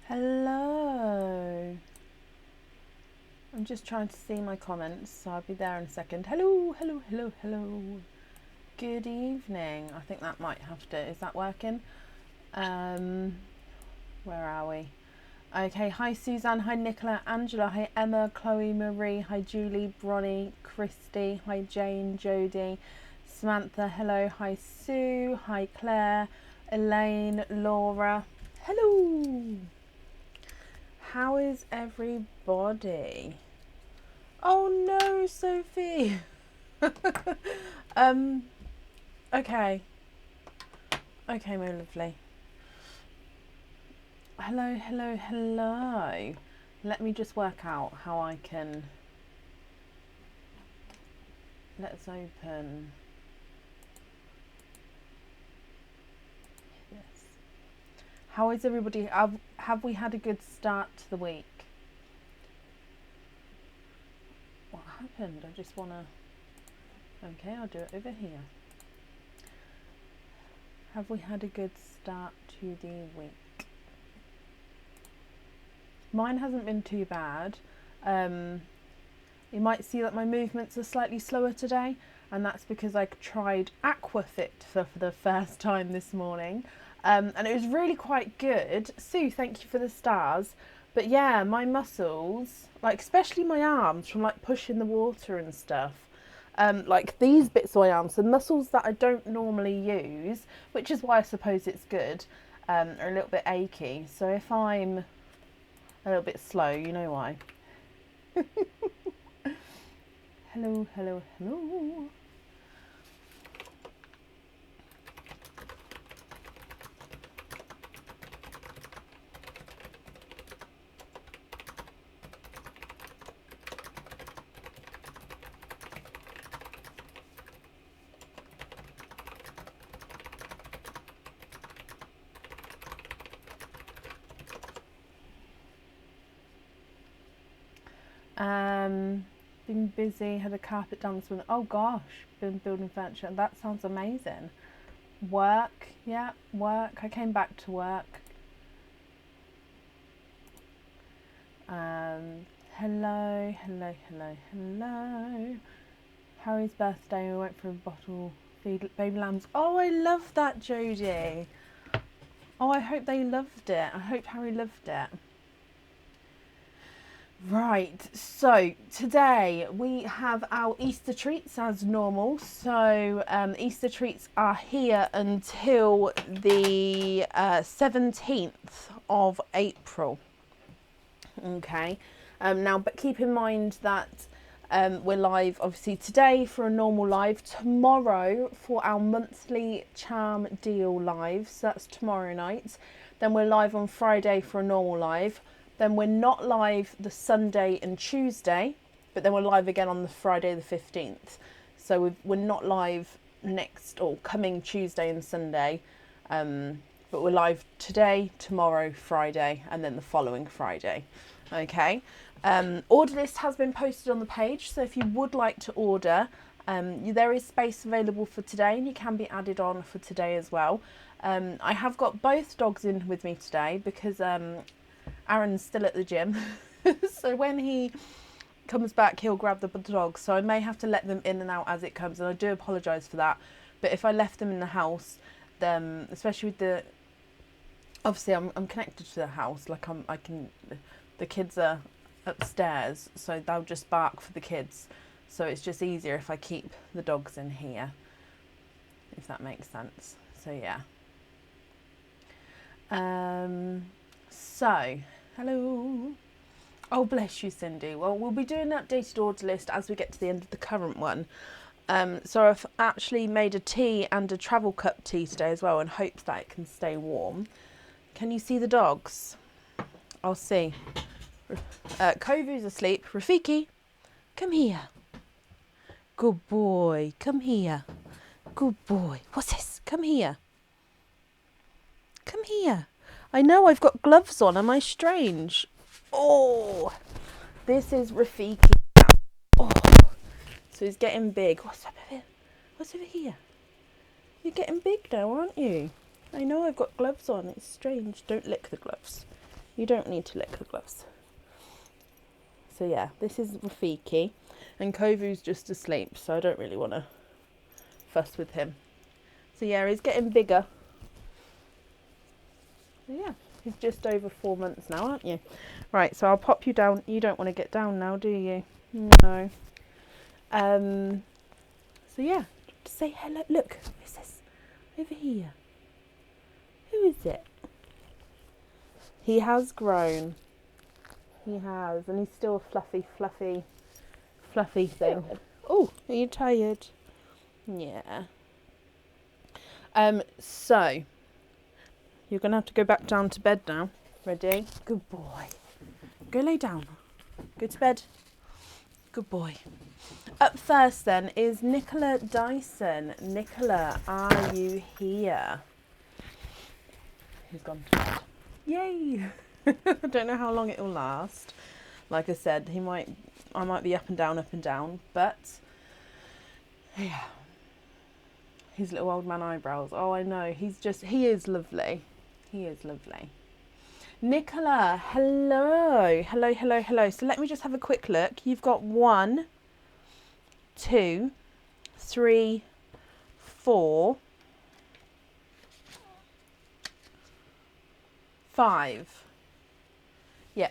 Hello. I'm just trying to see my comments, so I'll be there in a second. Hello, hello, hello, hello. Good evening. I think that might have to. Is that working? Where are we? Okay. Hi, Suzanne. Hi, Nicola. Angela. Hi, Emma. Chloe. Marie. Hi, Julie. Bronnie. Christy. Hi, Jane. Jodie. Samantha. Hello. Hi, Sue. Hi, Claire. Elaine. Laura. Hello. How is everybody? Oh no, Sophie. Okay. Okay, my lovely. Hello, hello, hello. Let me just work out how I can. Let's open this. How is everybody? Have we had a good start to the week? What happened? I just want to. Okay, I'll do it over here. Have we had a good start to the week? Mine hasn't been too bad. You might see that my movements are slightly slower today, and that's because I tried Aquafit for the first time this morning, and it was really quite good. Sue, thank you for the stars. But yeah, my muscles, like especially my arms from like pushing the water and stuff, like these bits of my arms, the muscles that I don't normally use, which is why I suppose it's good, are a little bit achy. So if I'm a little bit slow, you know why. Hello, hello, hello. Been busy, had a carpet down this morning. Oh gosh, been building furniture. That sounds amazing. Work, yeah, work. I came back to work. Hello, hello, hello, hello. Harry's birthday, we went for a bottle feed baby lambs. Oh, I love that, Jodie. Oh, I hope they loved it. I hope Harry loved it. Right, so today we have our Easter treats as normal. So Easter treats are here until the 17th of April. Okay, now but keep in mind that we're live obviously today for a normal live, tomorrow for our monthly charm deal live, so that's tomorrow night. Then we're live on Friday for a normal live. Then we're not live the Sunday and Tuesday, but then we're live again on the Friday the 15th. So we're not live next or coming Tuesday and Sunday, but we're live today, tomorrow, Friday, and then the following Friday. Okay. Order list has been posted on the page, so if you would like to order, there is space available for today, and you can be added on for today as well. I have got both dogs in with me today because Aaron's still at the gym. So when he comes back, he'll grab the dogs. So I may have to let them in and out as it comes, and I do apologise for that. But if I left them in the house, especially with the, obviously I'm connected to the house. Like the kids are upstairs, so they'll just bark for the kids. So it's just easier if I keep the dogs in here, if that makes sense. So yeah. So, hello. Oh, bless you, Cindy. Well, we'll be doing an updated order list as we get to the end of the current one. So I've actually made a tea and a travel cup tea today as well, in hopes that it can stay warm. Can you see the dogs? I'll see. Kovu's asleep. Rafiki, come here. Good boy. Come here. Good boy. What's this? Come here. Come here. I know I've got gloves on. Am I strange? Oh, this is Rafiki. Oh, so he's getting big. What's up here? What's over here? You're getting big now, aren't you? I know I've got gloves on. It's strange. Don't lick the gloves. You don't need to lick the gloves. So yeah, this is Rafiki, and Kovu's just asleep, so I don't really want to fuss with him. So yeah, he's getting bigger. So yeah, he's just over 4 months now, aren't you? Right, so I'll pop you down. You don't want to get down now, do you? No. So yeah, say hello. Look, who's this? Over here. Who is it? He has grown. He has, and he's still a fluffy thing. Oh, are you tired? Yeah. So you're gonna have to go back down to bed now. Ready? Good boy. Go lay down. Go to bed. Good boy. Up first then is Nicola Dyson. Nicola, are you here? He's gone to bed. Yay! I don't know how long it will last. Like I said, I might be up and down, but yeah. His little old man eyebrows. Oh, I know. He is lovely. He is lovely. Nicola, hello. Hello. So let me just have a quick look. You've got 1, 2, 3, 4, 5. Yeah.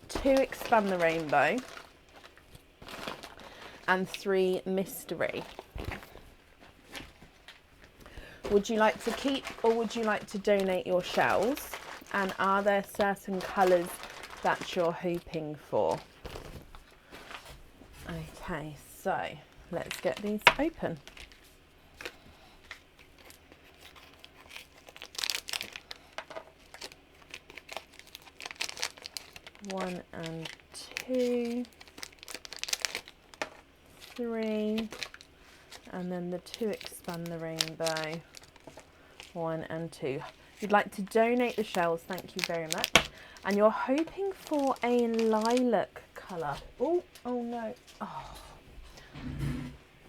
2 expand the rainbow and 3 mystery. Would you like to keep or would you like to donate your shells? And are there certain colours that you're hoping for? Okay, so let's get these open. One and 2, 3, and then the 2 expand the rainbow. 1 and 2. You'd like to donate the shells, thank you very much. And you're hoping for a lilac colour. Oh no. Oh.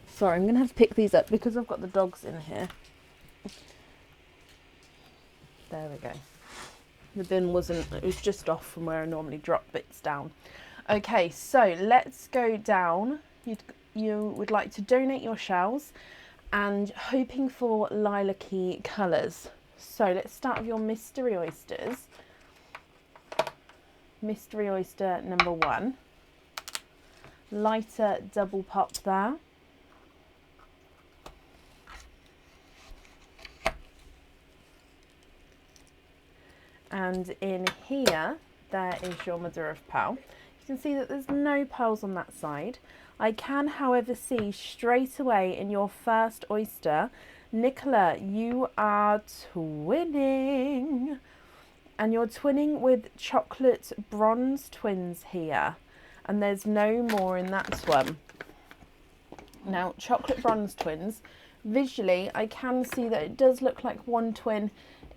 Sorry, I'm going to have to pick these up because I've got the dogs in here. There we go. The bin it was just off from where I normally drop bits down. Okay, so let's go down. You would like to donate your shells and hoping for lilac-y colours. So let's start with your mystery oysters. Mystery oyster number 1. Lighter double pop there. And in here, there is your mother of pearl. You can see that there's no pearls on that side. I can, however, see straight away in your first oyster, Nicola, you are twinning. And you're twinning with chocolate bronze twins here. And there's no more in that one. Now, chocolate bronze twins, visually, I can see that it does look like one twin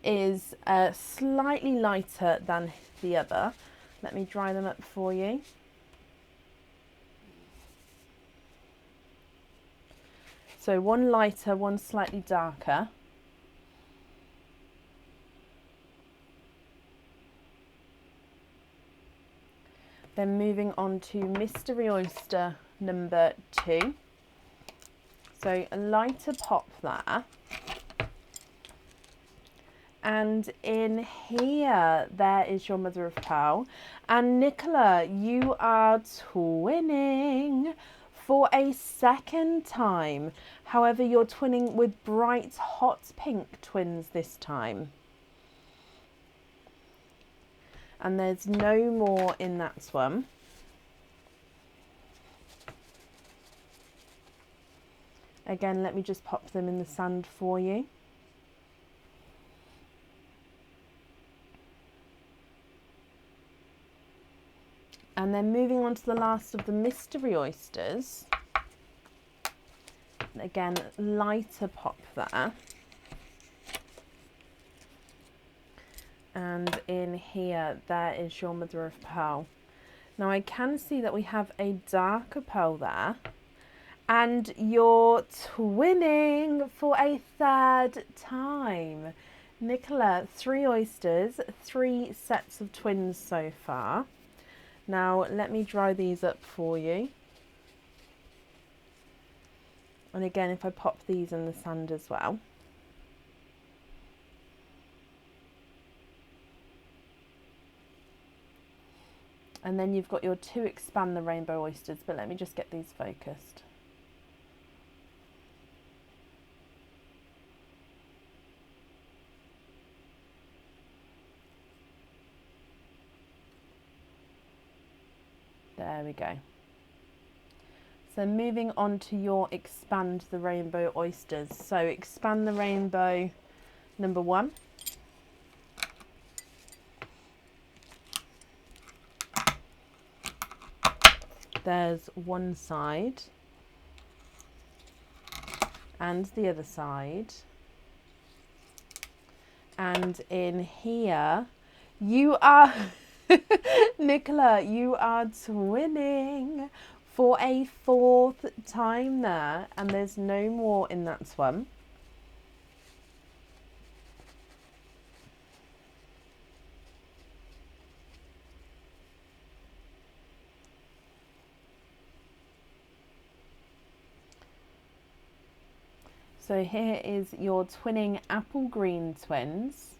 is slightly lighter than the other. Let me dry them up for you. So one lighter, one slightly darker. Then moving on to mystery oyster number 2. So a lighter pop there. And in here, there is your mother of pearl. And Nicola, you are twinning for a second time. However, you're twinning with bright hot pink twins this time. And there's no more in that one. Again, let me just pop them in the sand for you. And then moving on to the last of the mystery oysters. Again, lighter pop there. And in here, there is your mother of pearl. Now I can see that we have a darker pearl there. And you're twinning for a third time. Nicola, 3 oysters, 3 sets of twins so far. Now let me dry these up for you. And again, if I pop these in the sand as well. And then you've got your 2 expand the rainbow oysters, but let me just get these focused. There we go. So moving on to your expand the rainbow oysters. So expand the rainbow number 1. There's one side and the other side. And in here, you are, Nicola, you are twinning for a 4th time there, and there's no more in that one. So here is your twinning apple green twins.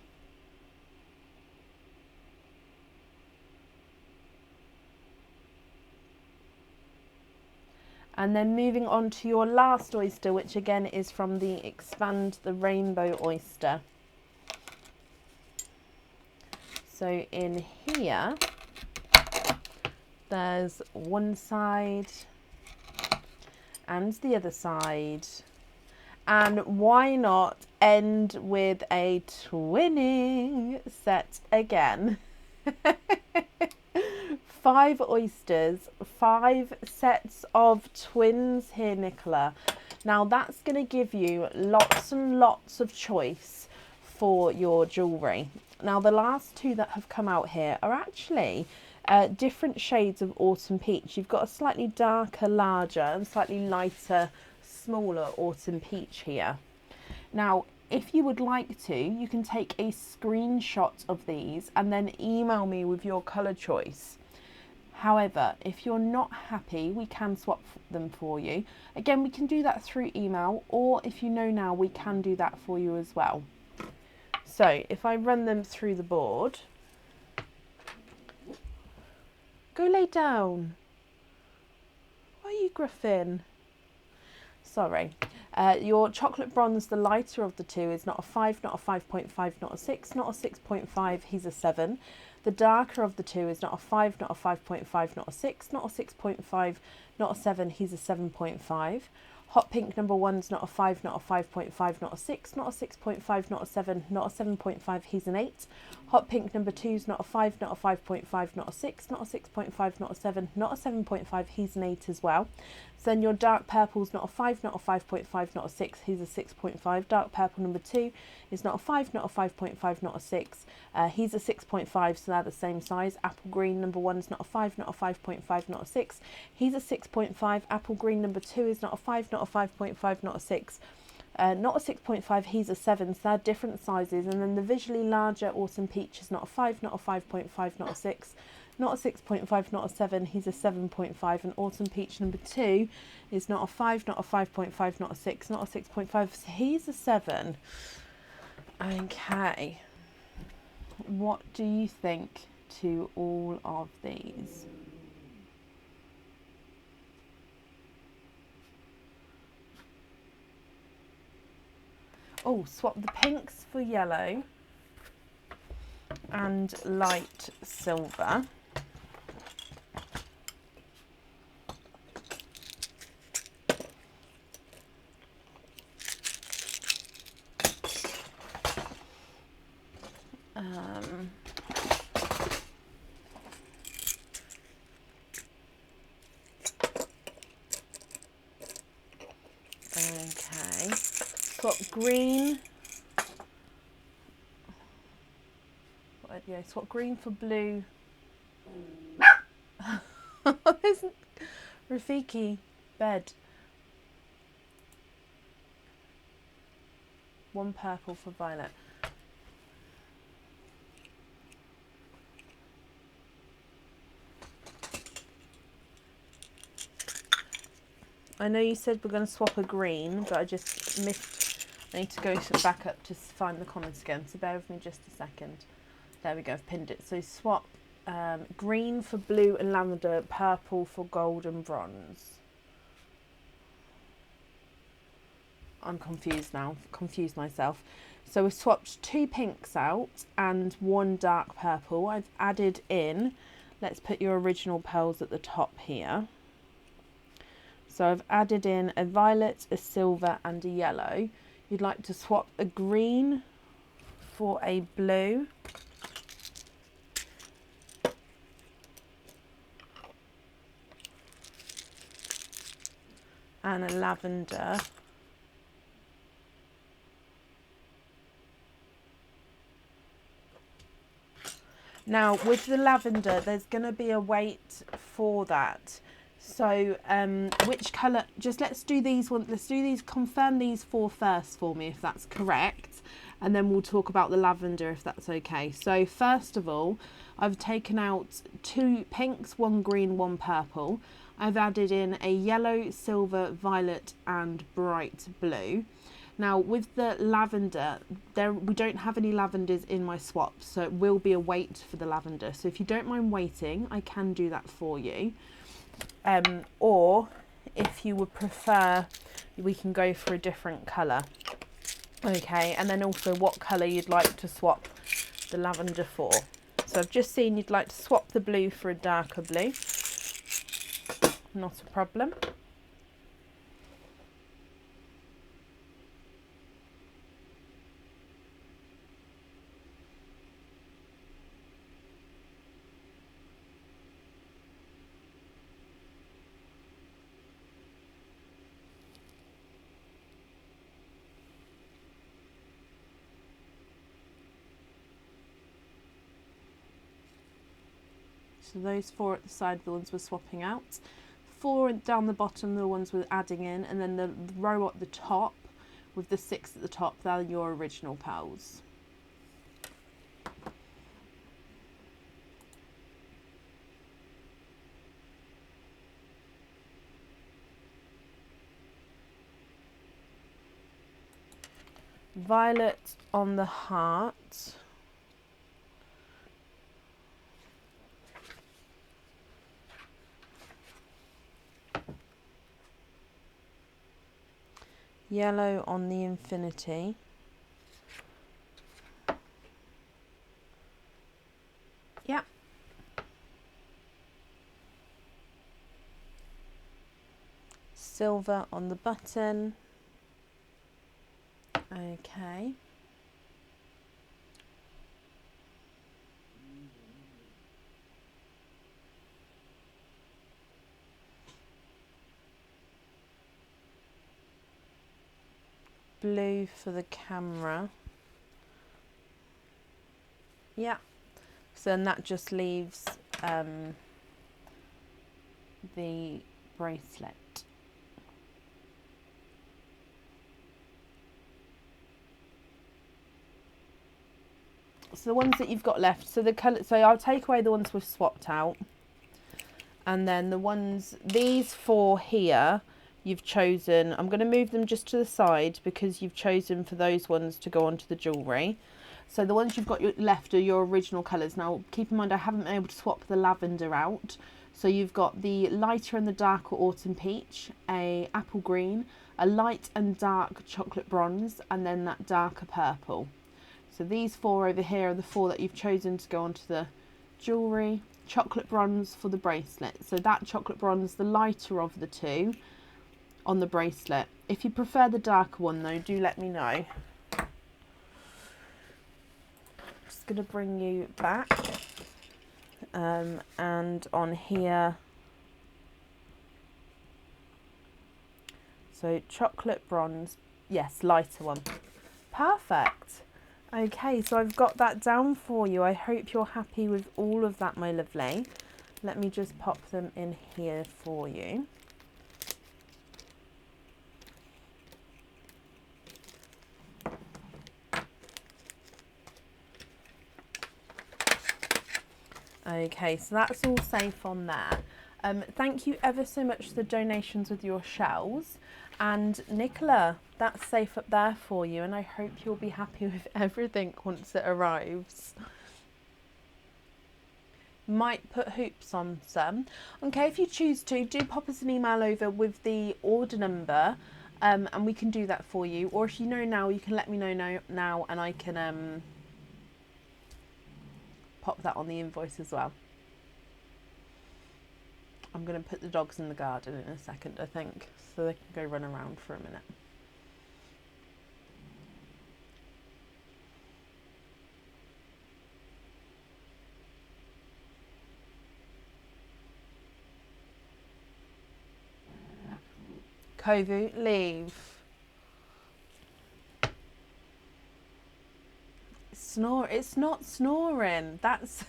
And then moving on to your last oyster, which again is from the Expand the Rainbow oyster. So in here, there's one side and the other side. And why not end with a twinning set again? 5 oysters, 5 sets of twins here, Nicola. Now that's going to give you lots and lots of choice for your jewellery. Now the last 2 that have come out here are actually different shades of autumn peach. You've got a slightly darker, larger and slightly lighter, smaller autumn peach here. Now if you would like to, you can take a screenshot of these and then email me with your colour choice. However, if you're not happy, we can swap them for you. Again, we can do that through email, or if you know now, we can do that for you as well. So if I run them through the board, go lay down. Why are you gruffing? Sorry. Your chocolate bronze, the lighter of the 2, is not a 5, not a 5.5, not a 6, not a 6.5, he's a 7. The darker of the 2 is not a 5, not a 5.5, not a 6, not a 6.5, not a 7, he's a 7.5. Hot pink number 1's not a 5, not a 5.5, not a 6, not a 6.5, not a 7, not a 7.5, he's an 8. Hot pink number 2's not a 5, not a 5.5, not a 6, not a 6.5, not a 7, not a 7.5, he's an 8 as well. So then your dark purple's not a 5, not a 5.5, not a 6, he's a 6.5. Dark purple number 2 is not a 5, not a 5.5, not a 6, he's a 6.5, so they're the same size. Apple green number 1's not a 5, not a 5.5, not a 6, he's a 6.5. Apple green number 2 is not a 5, not a 5.5, not a 6, not a 6.5, he's a 7, so they're different sizes. And then the visually larger autumn peach is not a 5, not a 5.5, not a 6, not a 6.5, not a 7, he's a 7.5. And autumn peach number 2 is not a 5, not a 5.5, not a 6, not a 6.5, so he's a 7. Okay, what do you think to all of these? Oh, swap the pinks for yellow and light silver. Okay, swap green. Yeah, swap green for blue. There's Rafiki bed. One purple for violet. I know you said we're going to swap a green, but I just missed. I need to go back up to find the comments again, so bear with me just a second. There we go, I've pinned it. So swap green for blue and lavender, purple for gold and bronze. I'm confused now, confused myself. So we've swapped 2 pinks out and 1 dark purple. I've added in, let's put your original pearls at the top here. So I've added in a violet, a silver and a yellow. You'd like to swap a green for a blue. And a lavender. Now with the lavender, there's going to be a weight for that. So which colour, just let's do these, confirm these 4 first for me if that's correct. And then we'll talk about the lavender if that's okay. So first of all, I've taken out 2 pinks, 1 green, 1 purple. I've added in a yellow, silver, violet and bright blue. Now with the lavender, we don't have any lavenders in my swaps, so it will be a weight for the lavender. So if you don't mind waiting, I can do that for you. Or if you would prefer, we can go for a different colour. Okay, and then also what colour you'd like to swap the lavender for. So I've just seen you'd like to swap the blue for a darker blue. Not a problem. So those 4 at the side are the ones we're swapping out. 4 down the bottom, the ones we're adding in, and then the row at the top with the 6 at the top, they're your original pearls. Violet on the heart. Yellow on the infinity. Yeah. Silver on the button. Okay. Blue for the camera. Yeah. So then that just leaves the bracelet. So the ones that you've got left, so the colour, so I'll take away the ones we've swapped out, and then the ones, these 4 here, you've chosen, I'm going to move them just to the side because you've chosen for those ones to go onto the jewellery. So the ones you've got left are your original colours. Now keep in mind I haven't been able to swap the lavender out. So you've got the lighter and the darker autumn peach, a apple green, a light and dark chocolate bronze, and then that darker purple. So these 4 over here are the 4 that you've chosen to go onto the jewellery. Chocolate bronze for the bracelet. So that chocolate bronze, the lighter of the 2 on the bracelet. If you prefer the darker one though, do let me know. Just going to bring you back. And on here, so chocolate bronze, yes, lighter one. Perfect. Okay, so I've got that down for you. I hope you're happy with all of that, my lovely. Let me just pop them in here for you. Okay, so that's all safe on there. Thank you ever so much for the donations with your shells. And Nicola, that's safe up there for you, and I hope you'll be happy with everything once it arrives. Might put hoops on some. Okay, if you choose to, do pop us an email over with the order number, and we can do that for you. Or if you know now, you can let me know now, and I can pop that on the invoice as well. I'm going to put the dogs in the garden in a second, I think, so they can go run around for a minute. Kovu, leave. Snore. It's not snoring. That's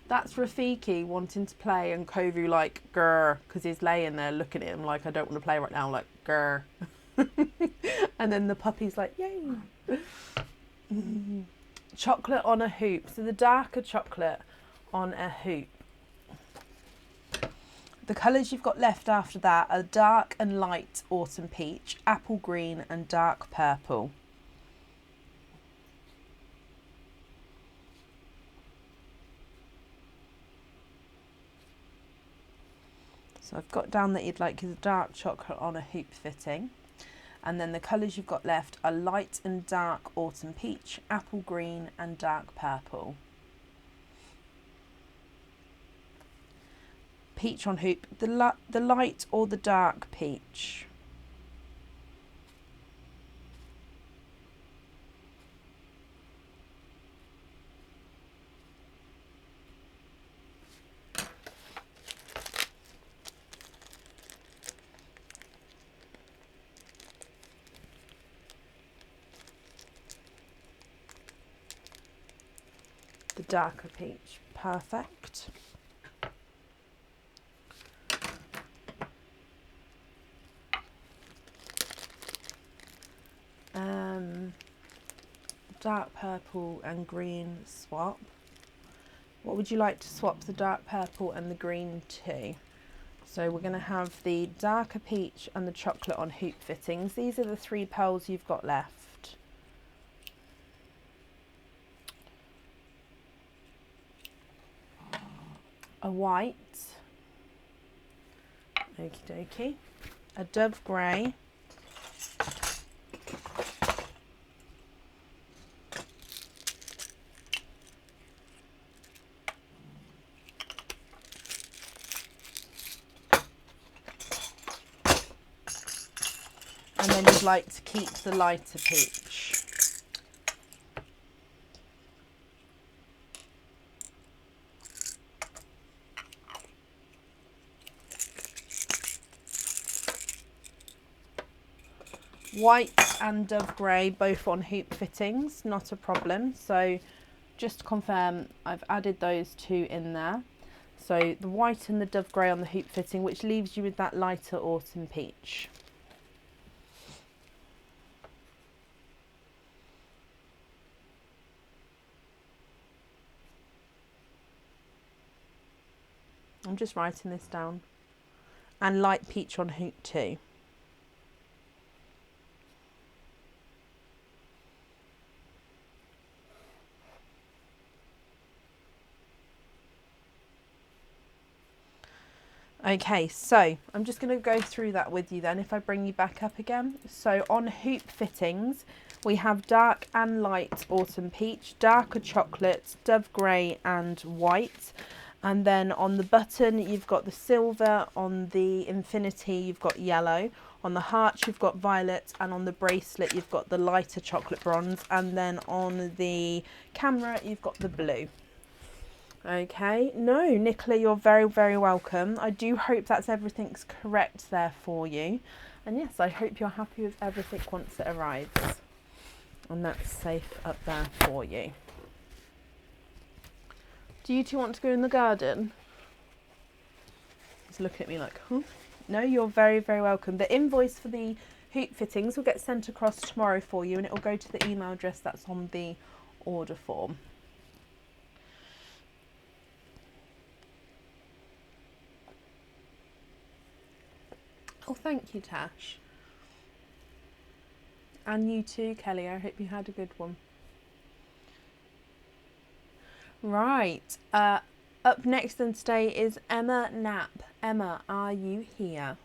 that's Rafiki wanting to play, and Kovu like grr, because he's laying there looking at him like, I don't want to play right now, like grr. And then the puppy's like, yay. Chocolate on a hoop. So the darker chocolate on a hoop. The colours you've got left after that are dark and light autumn peach, apple green and dark purple. So I've got down that you'd like the dark chocolate on a hoop fitting. And then the colours you've got left are light and dark autumn peach, apple green and dark purple. Peach on hoop, the light or the dark peach? The darker peach, perfect. Dark purple and green swap. What would you like to swap the dark purple and the green to? So we're going to have the darker peach and the chocolate on hoop fittings. These are the 3 pearls you've got left. A white, okie dokie, a dove grey, and then you'd like to keep the lighter peach. White and dove grey both on hoop fittings, not a problem. So just to confirm, I've added those 2 in there. So the white and the dove grey on the hoop fitting, which leaves you with that lighter autumn peach. I'm just writing this down. And light peach on hoop too. Okay, so I'm just going to go through that with you then if I bring you back up again. So on hoop fittings, we have dark and light autumn peach, darker chocolate, dove grey and white. And then on the button, you've got the silver. On the infinity, you've got yellow. On the heart, you've got violet. And on the bracelet, you've got the lighter chocolate bronze. And then on the camera, you've got the blue. Okay, no, Nicola, you're very, very welcome. I do hope that's everything's correct there for you. And yes, I hope you're happy with everything once it arrives. And that's safe up there for you. Do you 2 want to go in the garden? He's looking at me like, huh? No, you're very, very welcome. The invoice for the hoop fittings will get sent across tomorrow for you, and it will go to the email address that's on the order form. Oh, thank you, Tash. And you too, Kelly. I hope you had a good one. Right. Up next and today is Emma Knapp. Emma, are you here?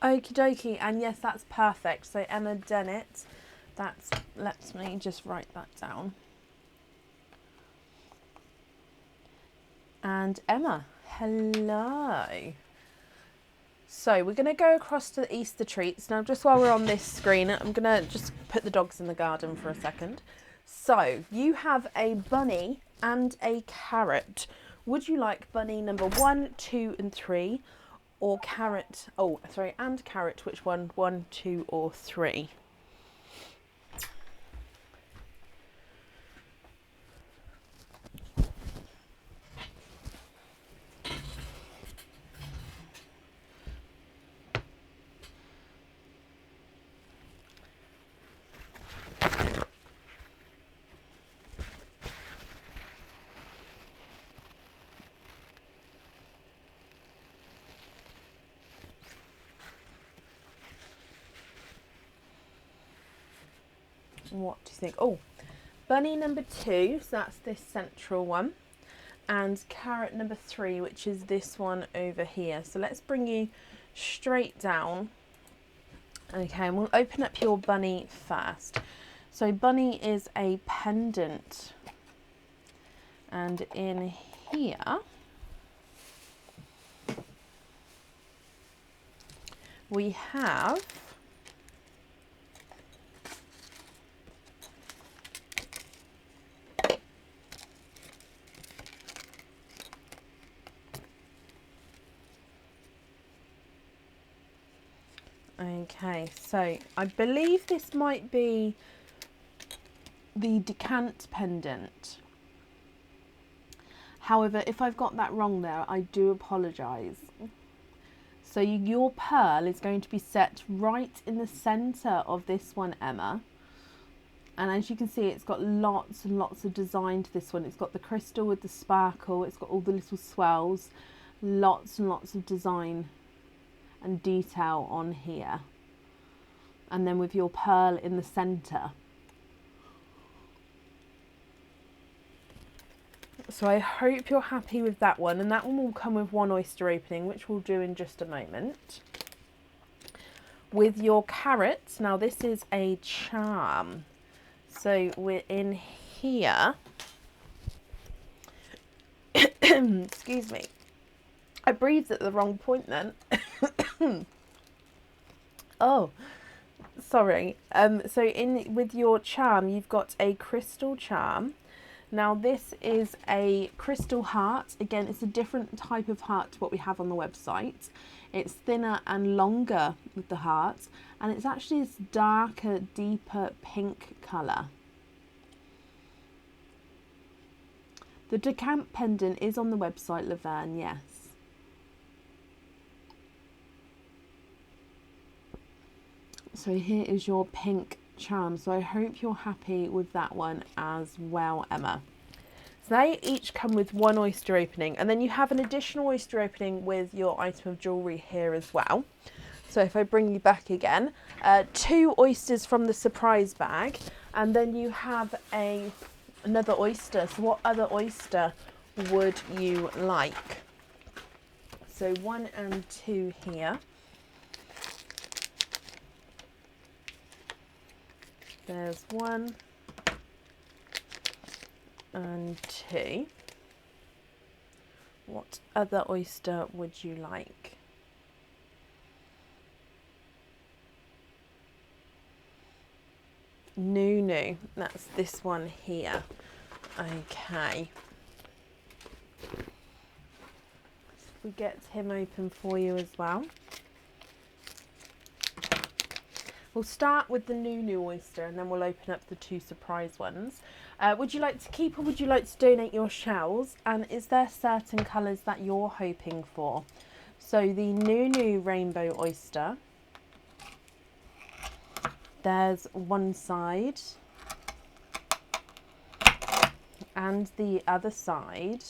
Okie dokie, and yes, that's perfect. So Emma Dennett, that's, let me just write that down. And Emma, hello. So we're going to go across to the Easter treats. Now, just while we're on this screen, I'm going to just put the dogs in the garden for a second. So you have a bunny and a carrot. Would you like bunny number 1, 2 and 3? Or carrot, oh, sorry, and carrot, which one? 1, 2 or 3? What do you think? Oh, bunny number 2, so that's this central one, and carrot number 3, which is this one over here. So let's bring you straight down. Okay, and we'll open up your bunny first. So bunny is a pendant, and in here we have okay, so I believe this might be the decant pendant. However, if I've got that wrong there, I do apologise. So your pearl is going to be set right in the centre of this one, Emma. And as you can see, it's got lots and lots of design to this one. It's got the crystal with the sparkle. It's got all the little swells. Lots and lots of design and detail on here. And then with your pearl in the centre. So I hope you're happy with that one. And that one will come with 1 oyster opening, which we'll do in just a moment. With your carrots, now this is a charm. So we're in here. Excuse me. I breathed at the wrong point then. Oh, sorry. So in with your charm, you've got a crystal charm. Now this is a crystal heart. Again, it's a different type of heart to what we have on the website. It's thinner and longer with the heart, and it's actually this darker, deeper pink colour. The decant pendant is on the website, Laverne, yes. So here is your pink charm. So I hope you're happy with that one as well, Emma. So they each come with 1 oyster opening, and then you have an additional oyster opening with your item of jewellery here as well. So if I bring you back again, 2 oysters from the surprise bag, and then you have another oyster. So what other oyster would you like? So 1 and 2 here. There's 1 and 2. What other oyster would you like? No, that's this one here. Okay. So we get him open for you as well. We'll start with the new oyster and then we'll open up the 2 surprise ones. Would you like to keep or would you like to donate your shells? And is there certain colours that you're hoping for? So the new rainbow oyster, there's one side and the other side,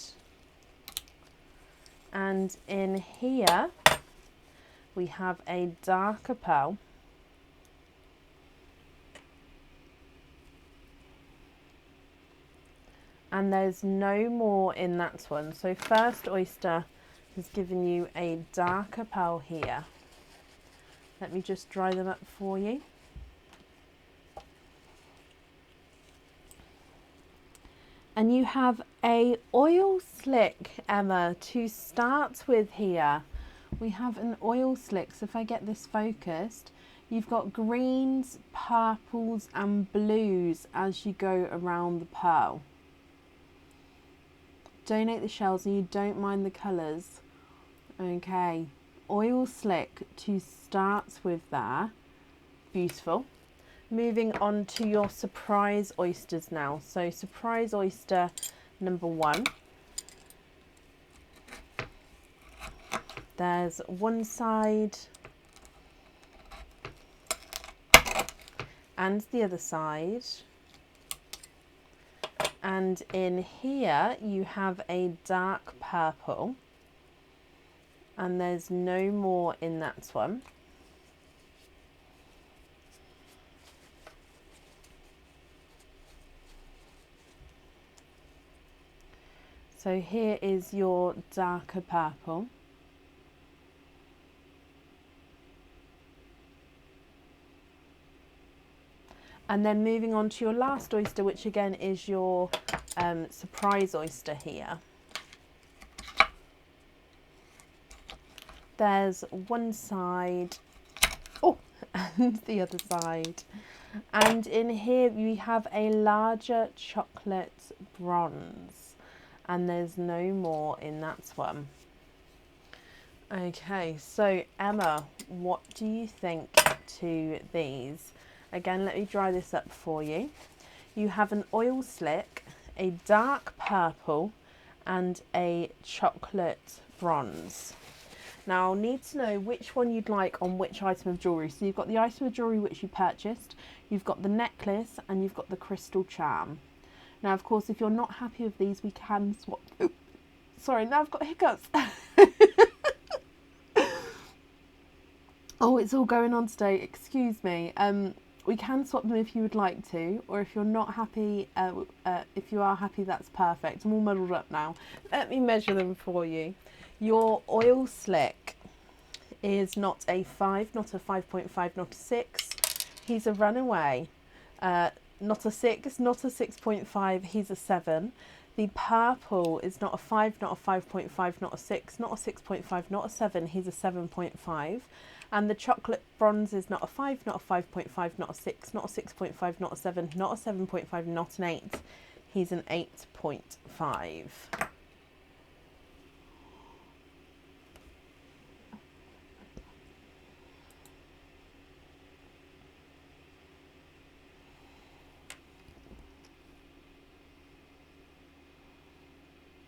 and in here we have a darker pearl, and there's no more in that one. So first oyster has given you a darker pearl here. Let me just dry them up for you. And you have a oil slick, Emma, to start with here. We have an oil slick, so if I get this focused, you've got greens, purples and blues as you go around the pearl. Donate the shells and you don't mind the colours. Okay, oil slick to start with there. Beautiful. Moving on to your surprise oysters now. So surprise oyster number 1. There's one side and the other side. And in here you have a dark purple, and there's no more in that one. So here is your darker purple. And then moving on to your last oyster, which again is your surprise oyster here. There's one side, and the other side. And in here we have a larger chocolate bronze, and there's no more in that one. Okay, so Emma, what do you think to these? Again, let me dry this up for you. You have an oil slick, a dark purple and a chocolate bronze. Now I'll need to know which one you'd like on which item of jewellery. So you've got the item of jewellery which you purchased, you've got the necklace and you've got the crystal charm. Now of course if you're not happy with these we can swap. Oops, sorry, now I've got hiccups. Oh, it's all going on today, excuse me. We can swap them if you would like to, or if you're not happy, if you are happy, that's perfect. I'm all muddled up now. Let me measure them for you. Your oil slick is not a 5, not a 5.5, not a 6. He's a runaway. Not a 6, not a 6.5, he's a 7. The purple is not a 5, not a 5.5, not a 6, not a 6.5, not a 7, he's a 7.5. And the chocolate bronze is not a 5, not a 5.5, not a 6, not a 6.5, not a 7, not a 7.5, not an 8. He's an 8.5.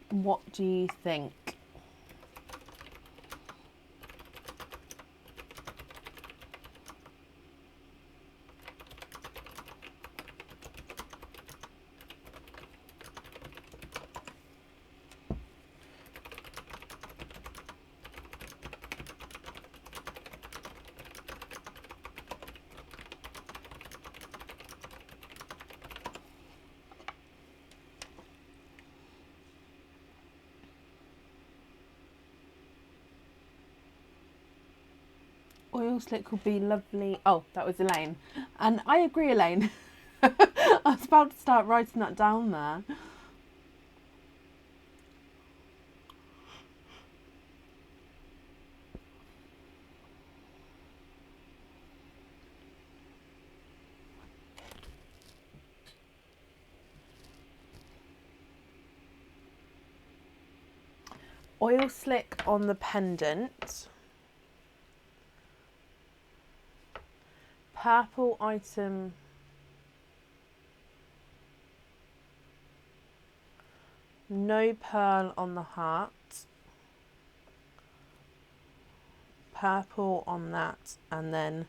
What do you think? Oil slick will be lovely. Oh, that was Elaine. And I agree, Elaine. I was about to start writing that down there. Oil slick on the pendant. purple item. No pearl on the heart. Purple on that, and then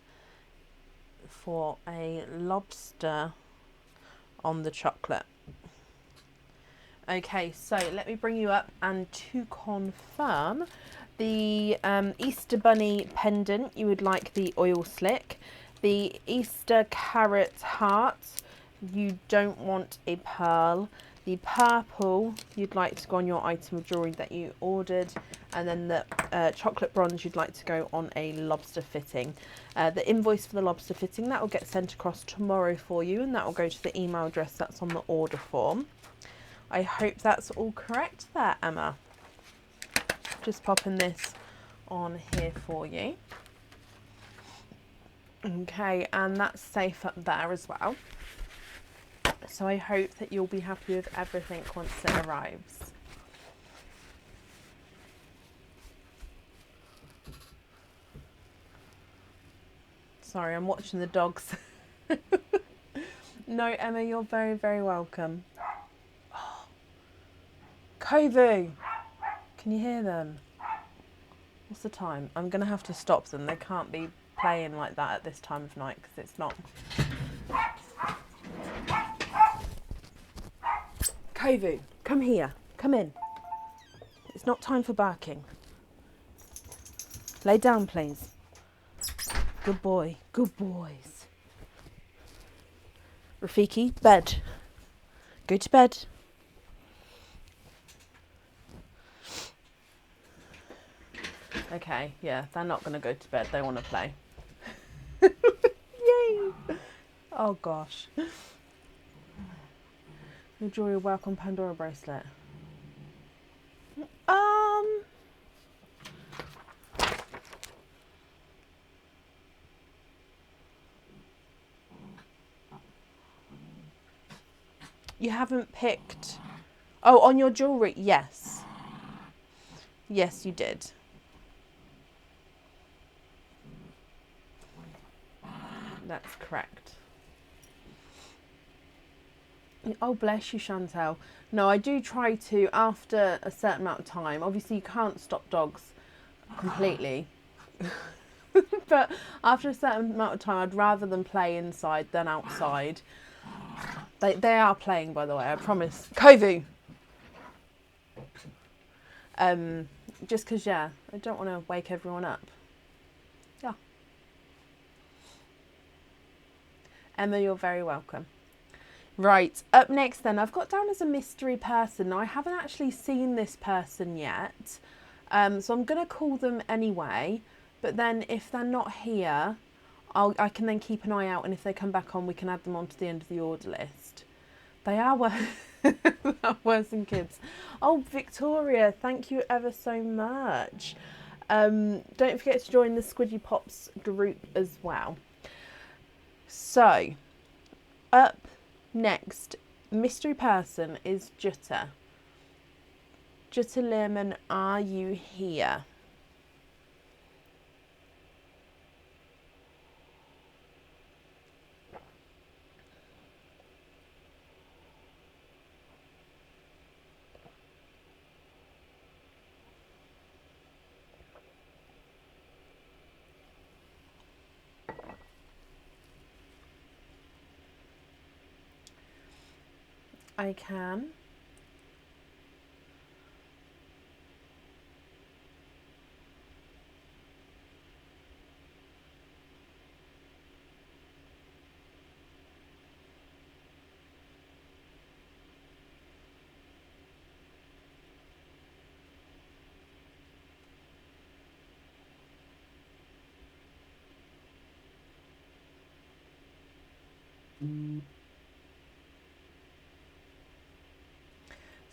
for a lobster on the chocolate. Okay, so let me bring you up, and to confirm, the Easter Bunny pendant, you would like the oil slick. The Easter carrot heart, you don't want a pearl. The purple, you'd like to go on your item of jewellery that you ordered. And then the chocolate bronze, you'd like to go on a lobster fitting. The invoice for the lobster fitting, that will get sent across tomorrow for you, and that will go to the email address that's on the order form. I hope that's all correct there, Emma. Just popping this on here for you. Okay, and that's safe up there as well. So I hope that you'll be happy with everything once it arrives. Sorry, I'm watching the dogs. No, Emma, you're very, very welcome. Oh. Kovu! Can you hear them? What's the time? I'm going to have to stop them. They can't be playing like that at this time of night because it's not. Kovu, come here. Come in. It's not time for barking. Lay down, please. Good boy. Good boys. Rafiki, bed. Go to bed. Okay, yeah, they're not going to go to bed. They want to play. Yay! Oh, gosh. Enjoy your work on Pandora bracelet. You haven't picked... Oh, on your jewellery? Yes. Yes, you did. That's correct. Oh, bless you, Chantel. No, I do try to, after a certain amount of time, obviously you can't stop dogs completely, but after a certain amount of time, I'd rather them play inside than outside. They are playing, by the way, I promise. Kovu! Just because, yeah, I don't want to wake everyone up. Yeah. Emma, you're very welcome. Right, up next then, I've got down as a mystery person. Now, I haven't actually seen this person yet, so I'm going to call them anyway, but then if they're not here, I can then keep an eye out, and if they come back on, we can add them onto the end of the order list. They are worse than kids. Oh, Victoria, thank you ever so much. Don't forget to join the Squidgy Pops group as well. So, up next, mystery person is Jutta. Jutta Lehrman, are you here? I can.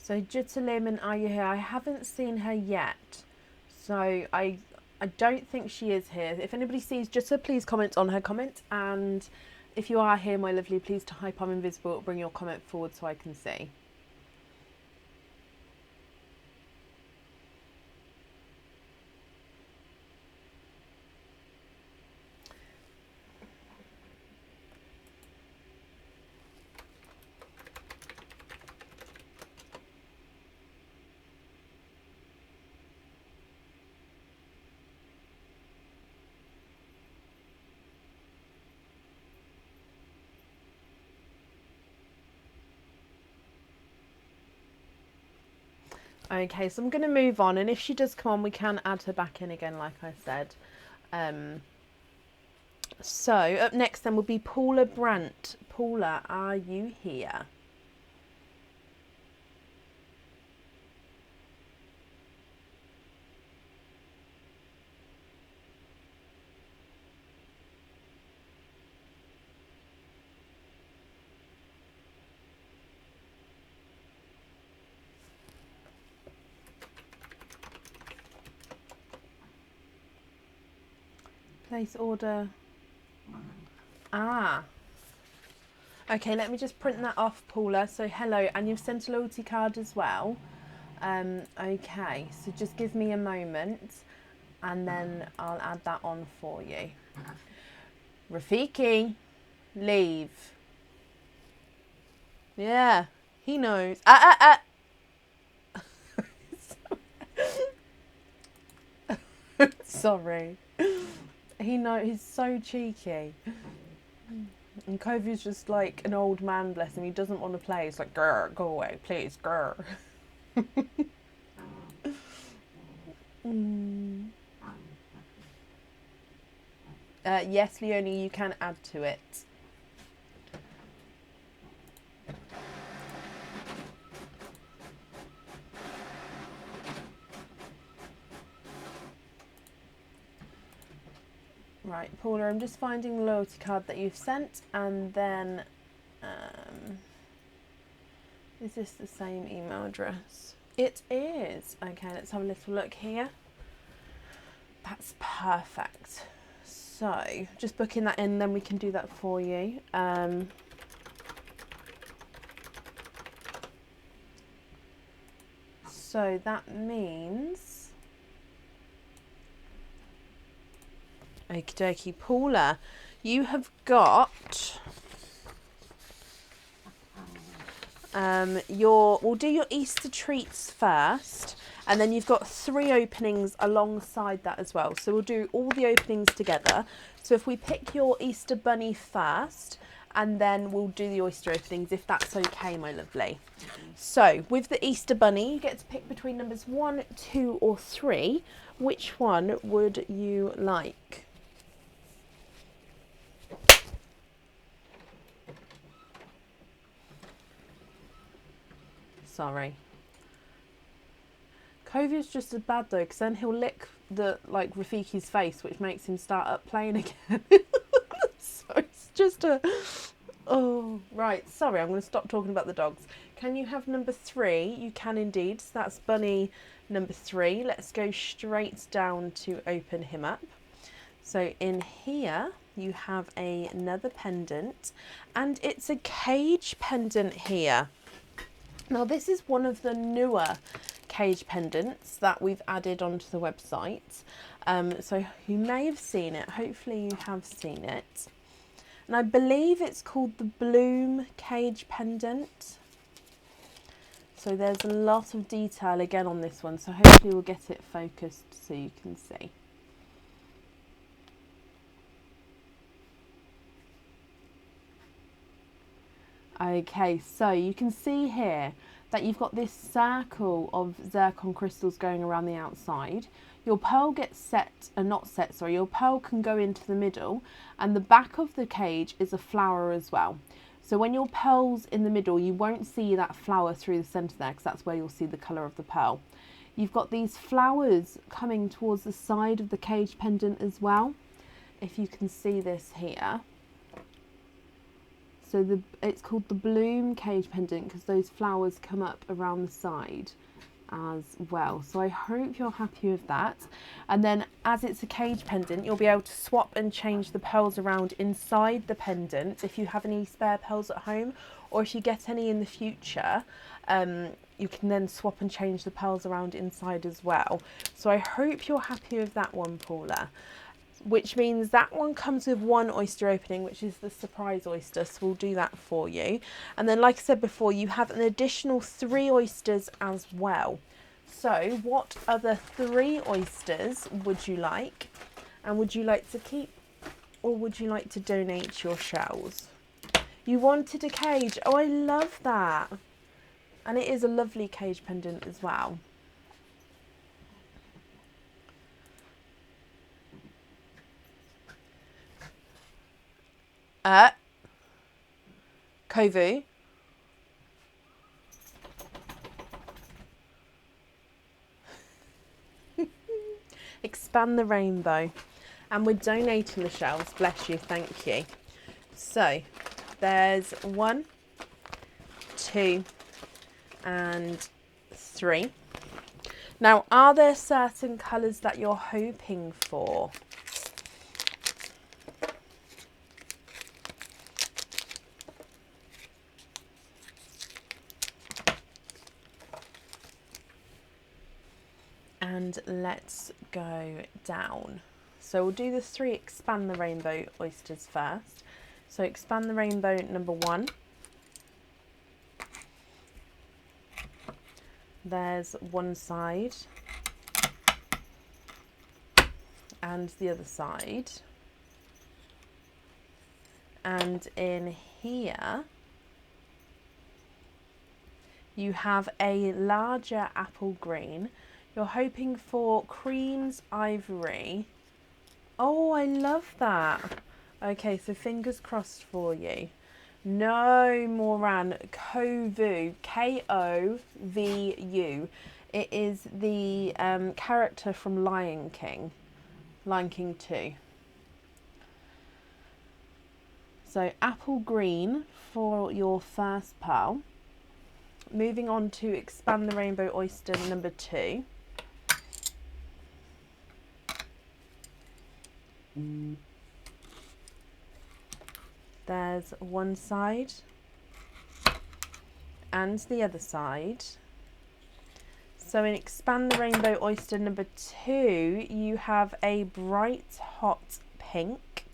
So Jutta Lehman, are you here? I haven't seen her yet, so I don't think she is here. If anybody sees Jutta, please comment on her comment, and if you are here, my lovely, please type I'm invisible or bring your comment forward so I can see. Okay, so I'm going to move on, and if she does come on, we can add her back in again, like I said. So up next then will be Paula Brandt. Paula, are you here? Place order. Ah. Okay, let me just print that off, Paula. So hello, and you've sent a loyalty card as well. Okay, so just give me a moment and then I'll add that on for you. Rafiki, leave. Yeah, he knows. Sorry. He's so cheeky. And Kovi's just like an old man, bless him. He doesn't want to play. He's like, grr, go away, please, grr. Yes, Leonie, you can add to it. Right, Paula, I'm just finding the loyalty card that you've sent, and then, is this the same email address? It is. Okay, let's have a little look here. That's perfect. So, just booking that in, then we can do that for you. So that means... Okie dokie, Paula, you have got we'll do your Easter treats first, and then you've got 3 openings alongside that as well. So we'll do all the openings together. So if we pick your Easter bunny first, and then we'll do the oyster openings, if that's okay, my lovely. So with the Easter bunny, you get to pick between numbers 1, 2 or 3. Which one would you like? Sorry. Kovi's just as bad though, because then he'll lick Rafiki's face, which makes him start up playing again. So it's just oh, right. Sorry, I'm going to stop talking about the dogs. Can you have number 3? You can indeed. So that's bunny number 3. Let's go straight down to open him up. So in here you have another pendant, and it's a cage pendant here. Now this is one of the newer cage pendants that we've added onto the website. So you may have seen it, hopefully you have seen it. And I believe it's called the Bloom cage pendant. So there's a lot of detail again on this one, so hopefully we'll get it focused so you can see. Okay, so you can see here that you've got this circle of zircon crystals going around the outside. Your pearl gets set, your pearl can go into the middle, and the back of the cage is a flower as well. So when your pearl's in the middle, you won't see that flower through the centre there, because that's where you'll see the colour of the pearl. You've got these flowers coming towards the side of the cage pendant as well, if you can see this here. So it's called the Bloom cage pendant because those flowers come up around the side as well. So I hope you're happy with that. And then as it's a cage pendant, you'll be able to swap and change the pearls around inside the pendant if you have any spare pearls at home, or if you get any in the future, you can then swap and change the pearls around inside as well. So I hope you're happy with that one, Paula. Which means that one comes with 1 oyster opening, which is the surprise oyster, so we'll do that for you. And then, like I said before, you have an additional 3 oysters as well. So what other 3 oysters would you like? And would you like to keep, or would you like to donate your shells? You wanted a cage. Oh, I love that. And it is a lovely cage pendant as well. Kovu. Expand the Rainbow. And we're donating the shells. Bless you. Thank you. So there's 1, 2 and 3. Now, are there certain colours that you're hoping for? And let's go down. So we'll do the 3 Expand the Rainbow oysters first. So Expand the Rainbow number 1. There's one side and the other side. And in here you have a larger apple green. You're hoping for Cream's Ivory. Oh, I love that. Okay, so fingers crossed for you. No, Moran, Kovu, Kovu. It is the character from Lion King 2. So apple green for your first pearl. Moving on to Expand the Rainbow oyster number 2. There's one side and the other side. So in Expand the Rainbow oyster number 2, you have a bright hot pink,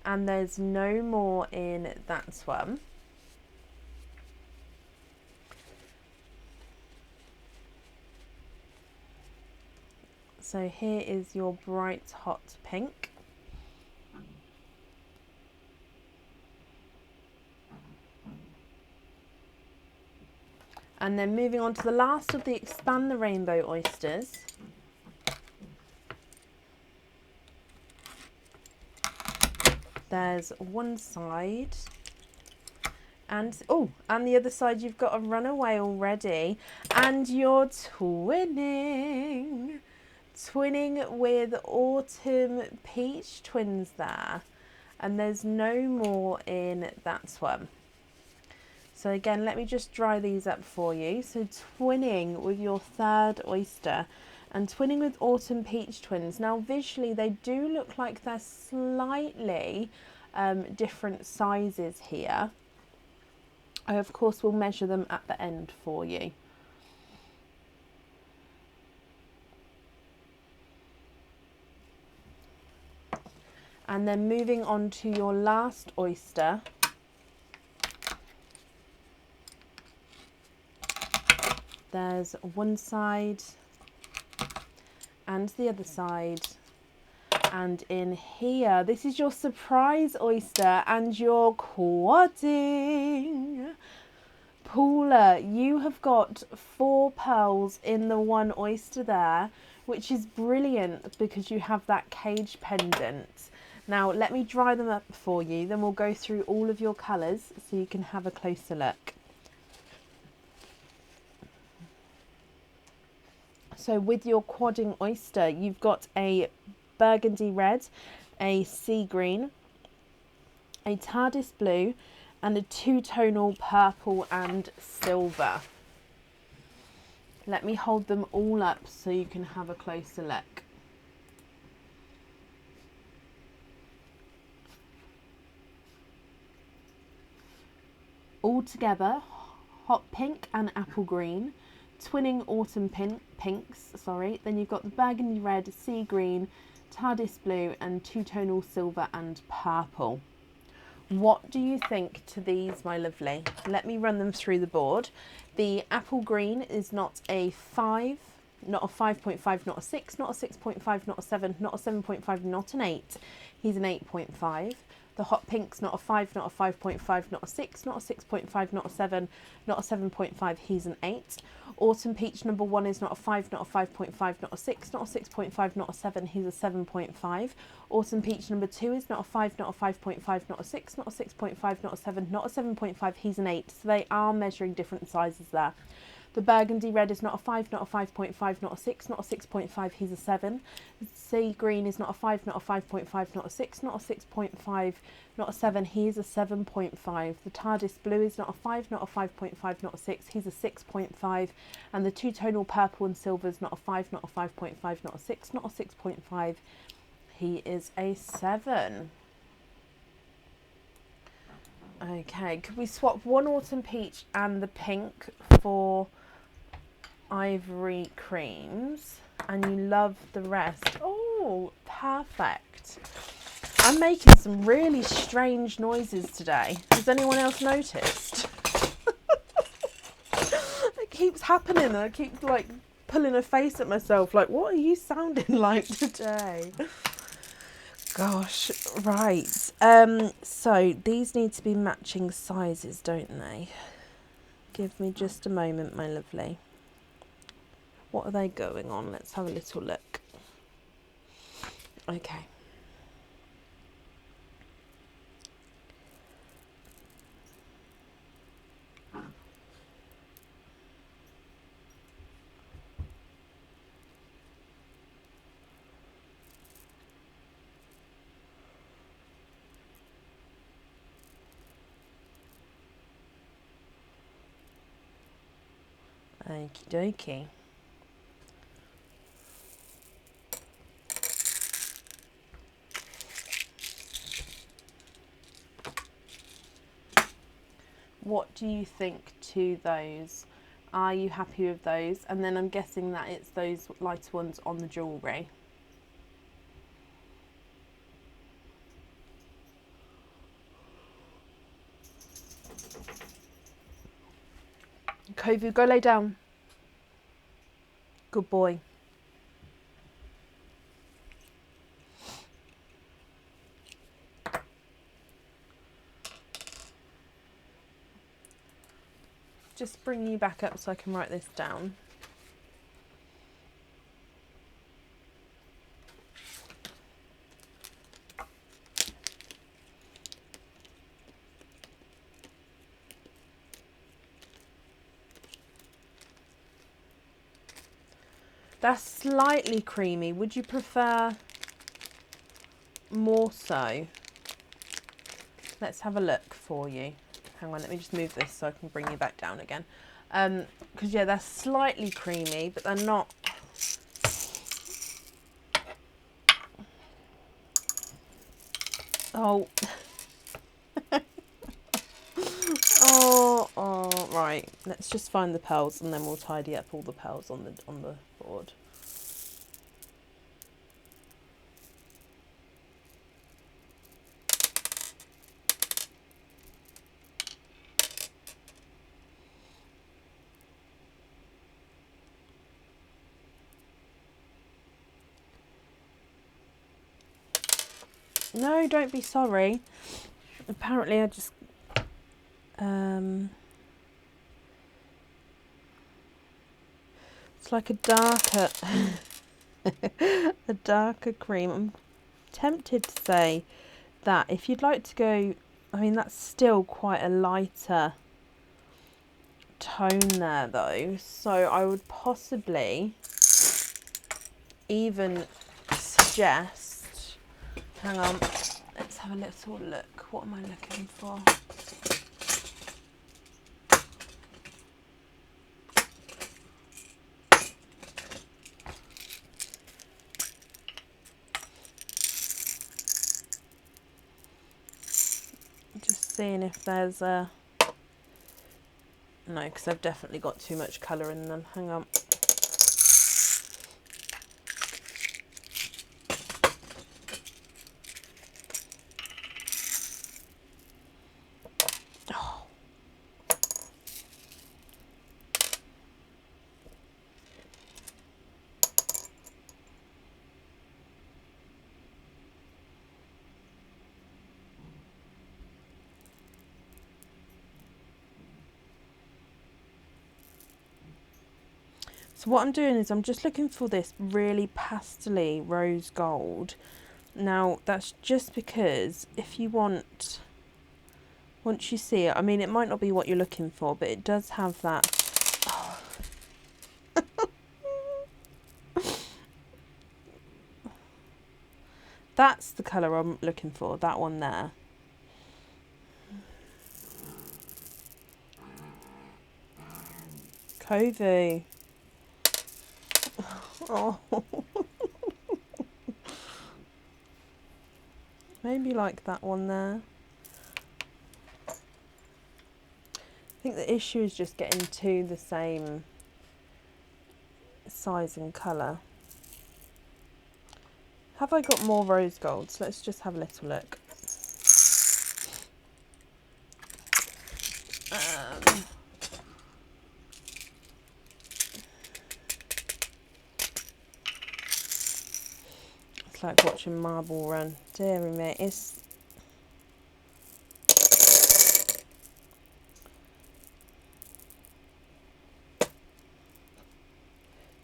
and there's no more in that one. So here is your bright hot pink. And then moving on to the last of the Expand the Rainbow oysters. There's one side. And the other side you've got a runaway already. And you're twinning. Twinning with Autumn Peach Twins there. And there's no more in that one. So again, let me just dry these up for you. So twinning with your third oyster and twinning with Autumn Peach Twins. Now visually they do look like they're slightly different sizes here. I of course will measure them at the end for you. And then moving on to your last oyster. There's one side and the other side. And in here, this is your surprise oyster and your quadding. Paula, you have got 4 pearls in the one oyster there, which is brilliant because you have that cage pendant. Now, let me dry them up for you, then we'll go through all of your colours so you can have a closer look. So with your quadding oyster, you've got a burgundy red, a sea green, a TARDIS blue, and a 2-tonal purple and silver. Let me hold them all up so you can have a closer look. All together, hot pink and apple green. Twinning autumn pinks, then you've got the burgundy red, sea green, TARDIS blue and 2-tonal silver and purple. What do you think to these, my lovely? Let me run them through the board. The apple green is not a 5, not a 5.5, not a 6, not a 6.5, not a 7, not a 7.5, not an 8. He's an 8.5. The hot pink's not a 5, not a 5.5, not a 6, not a 6.5, not a 7, not a 7.5, he's an 8. Autumn peach number 1 is not a 5, not a 5.5, not a 6, not a 6.5, not a 7, he's a 7.5. Autumn peach number 2 is not a 5, not a 5.5, not a 6, not a 6.5, not a 7, not a 7.5, he's an 8. So they are measuring different sizes there. The burgundy red is not a 5, not a 5.5, not a 6, not a 6.5, he's a 7. The sea green is not a 5, not a 5.5, not a 6, not a 6.5, not a 7, he is a 7.5. The TARDIS blue is not a 5, not a 5.5, not a 6, he's a 6.5. And the two-tonal purple and silver is not a 5, not a 5.5, not a 6, not a 6.5, he is a 7. Okay, could we swap one autumn peach and the pink for ivory creams, and you love the rest? Oh, perfect. I'm making some really strange noises today. Has anyone else noticed? It keeps happening and I keep like pulling a face at myself like, what are you sounding like today? Gosh, right. So these need to be matching sizes, don't they? Give me just a moment, my lovely. What are they going on? Let's have a little look. Okay. Okie dokie. What do you think to those? Are you happy with those? And then I'm guessing that it's those lighter ones on the jewellery. Kovu, go lay down. Good boy. Just bring you back up so I can write this down. That's slightly creamy. Would you prefer more so? Let's have a look for you. Hang on, let me just move this so I can bring you back down again. Because yeah, they're slightly creamy, but they're not. Oh. Oh, right. Let's just find the pearls and then we'll tidy up all the pearls on the board. No, don't be sorry. Apparently I just it's like a darker a darker cream. I'm tempted to say that if you'd like to go, I mean that's still quite a lighter tone there though, so I would possibly even suggest, hang on, let's have a little look. What am I looking for? Just seeing if there's a, no, because I've definitely got too much colour in them. Hang on. So what I'm doing is I'm just looking for this really pastel-y rose gold. Now that's just because if you want, once you see it, I mean it might not be what you're looking for, but it does have that. Oh. That's the colour I'm looking for, that one there. Covey. Oh. Maybe like that one there. I think the issue is just getting to the same size and colour. Have I got more rose golds? Let's just have a little look. It's like watching marble run. Dear me, it's...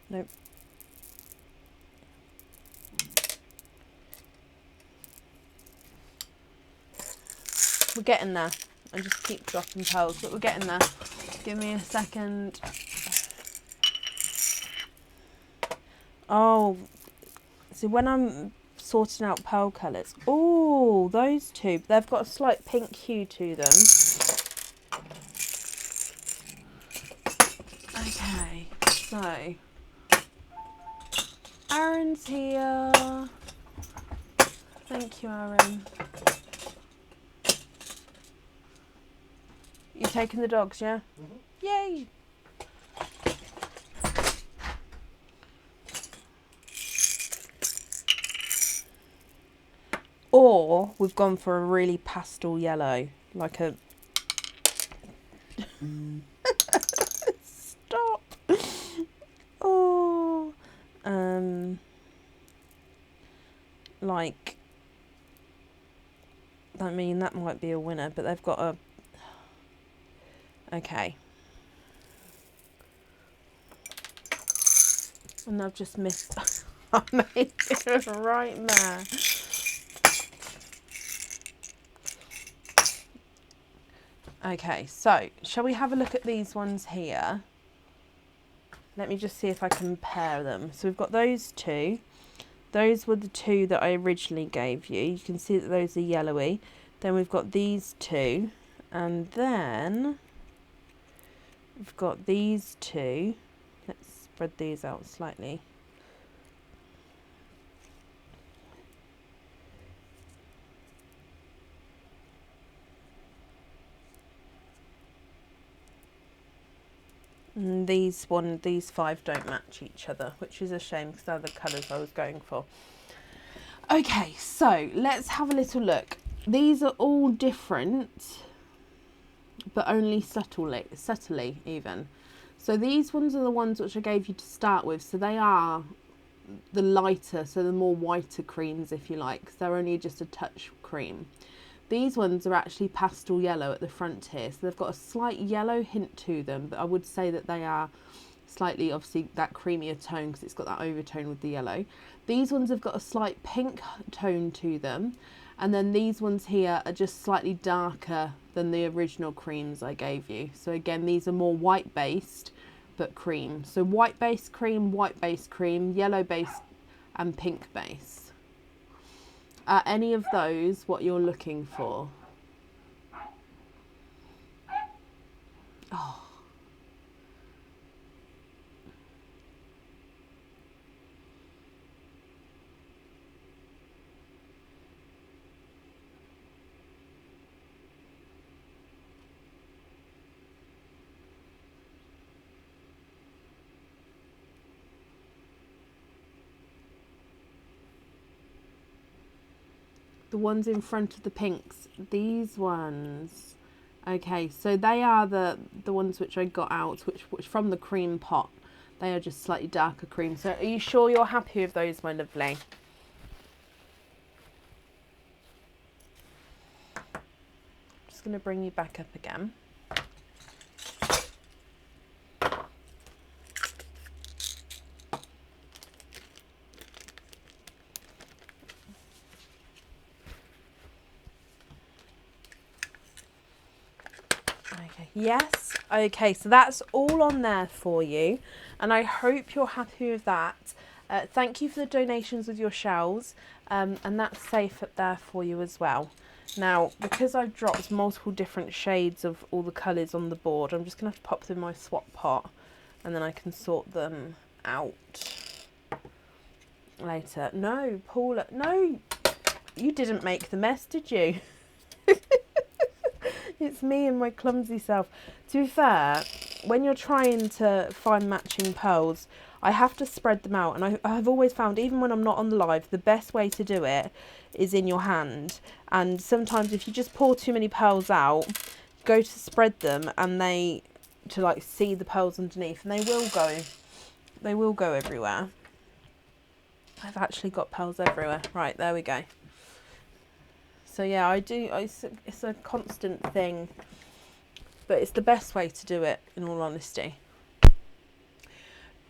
Nope. We're getting there. I just keep dropping pearls, but we're getting there. Give me a second. Oh, so when I'm sorting out pearl colours, oh, those two, they've got a slight pink hue to them. Okay, so Aaron's here. Thank you, Aaron. You're taking the dogs, yeah? Mm-hmm. Yay! Or we've gone for a really pastel yellow, like a... Stop! Oh, like, I mean, that might be a winner, but they've got a... Okay. And I've just missed... I made it right there. Okay, so shall we have a look at these ones here? Let me just see if I compare them. So we've got those two. Those were the two that I originally gave you. You can see that those are yellowy. Then we've got these two. And then we've got these two. Let's spread these out slightly. And these five don't match each other, which is a shame because they're the colours I was going for. Okay, so let's have a little look. These are all different, but only subtly even. So these ones are the ones which I gave you to start with. So they are the lighter, so the more whiter creams, if you like, because they're only just a touch cream. These ones are actually pastel yellow at the front here, so they've got a slight yellow hint to them, but I would say that they are slightly, obviously, that creamier tone because it's got that overtone with the yellow. These ones have got a slight pink tone to them, and then these ones here are just slightly darker than the original creams I gave you. So again, these are more white based, but cream. So white based cream, yellow based, and pink base. Are any of those what you're looking for? Oh. The ones in front of the pinks, these ones. Okay, so they are the ones which I got out, which from the cream pot. They are just slightly darker cream. So are you sure you're happy with those, my lovely? Just going to bring you back up again. Okay, yes. Okay, so that's all on there for you, and I hope you're happy with that. Thank you for the donations with your shells, and that's safe up there for you as well. Now, because I've dropped multiple different shades of all the colours on the board, I'm just going to have to pop them in my swap pot, and then I can sort them out later. No, Paula, no, you didn't make the mess, did you? It's me and my clumsy self. To be fair, when you're trying to find matching pearls, I have to spread them out, and I've always found, even when I'm not on the live, the best way to do it is in your hand. And sometimes if you just pour too many pearls out, go to spread them, and to like see the pearls underneath, and they will go everywhere. I've actually got pearls everywhere. Right, there we go. So yeah, it's a constant thing, but it's the best way to do it, in all honesty.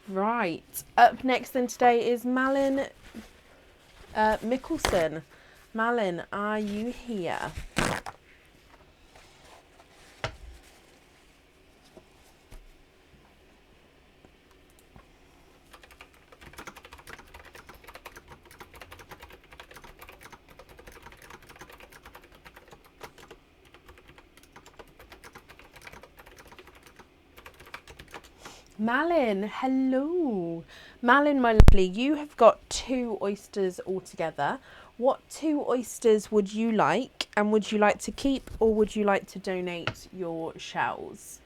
Right, up next then today is Malin Mickelson. Malin, are you here? Malin, hello. Malin, my lovely, you have got 2 oysters altogether. What 2 oysters would you like, and would you like to keep, or would you like to donate your shells?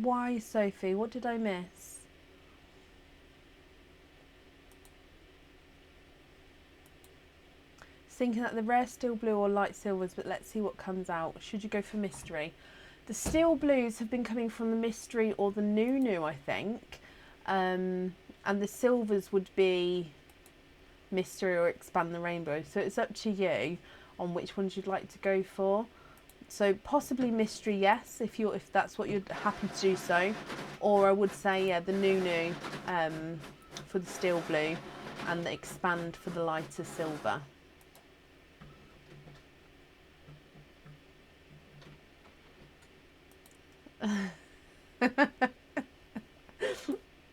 Why, Sophie? What did I miss? Thinking that the rare steel blue or light silvers, but let's see what comes out. Should you go for mystery? The steel blues have been coming from the mystery or the new, I think. And the silvers would be mystery or expand the rainbow. So it's up to you on which ones you'd like to go for. So possibly mystery, yes, if that's what you're happy to do so. Or I would say, yeah, the new for the steel blue, and the expand for the lighter silver.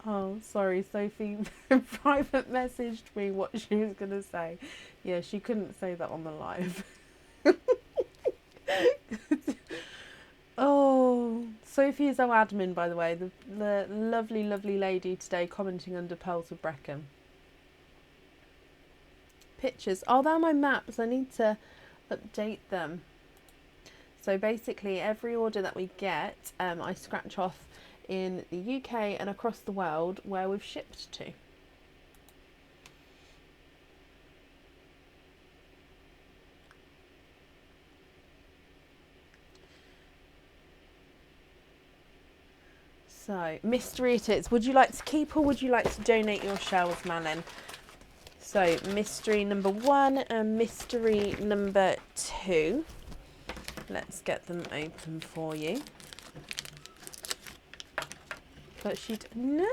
Oh, sorry, Sophie private messaged me what she was going to say. Yeah, she couldn't say that on the live. Oh, Sophie is our admin, by the way, the lovely, lovely lady today commenting under Pearls of Brecon. Pictures. Oh, they're my maps. I need to update them. So basically, every order that we get, I scratch off in the UK and across the world where we've shipped to. So, mystery it is. Would you like to keep or would you like to donate your shells, Malin? So, mystery number 1 and mystery number 2. Let's get them open for you. But no.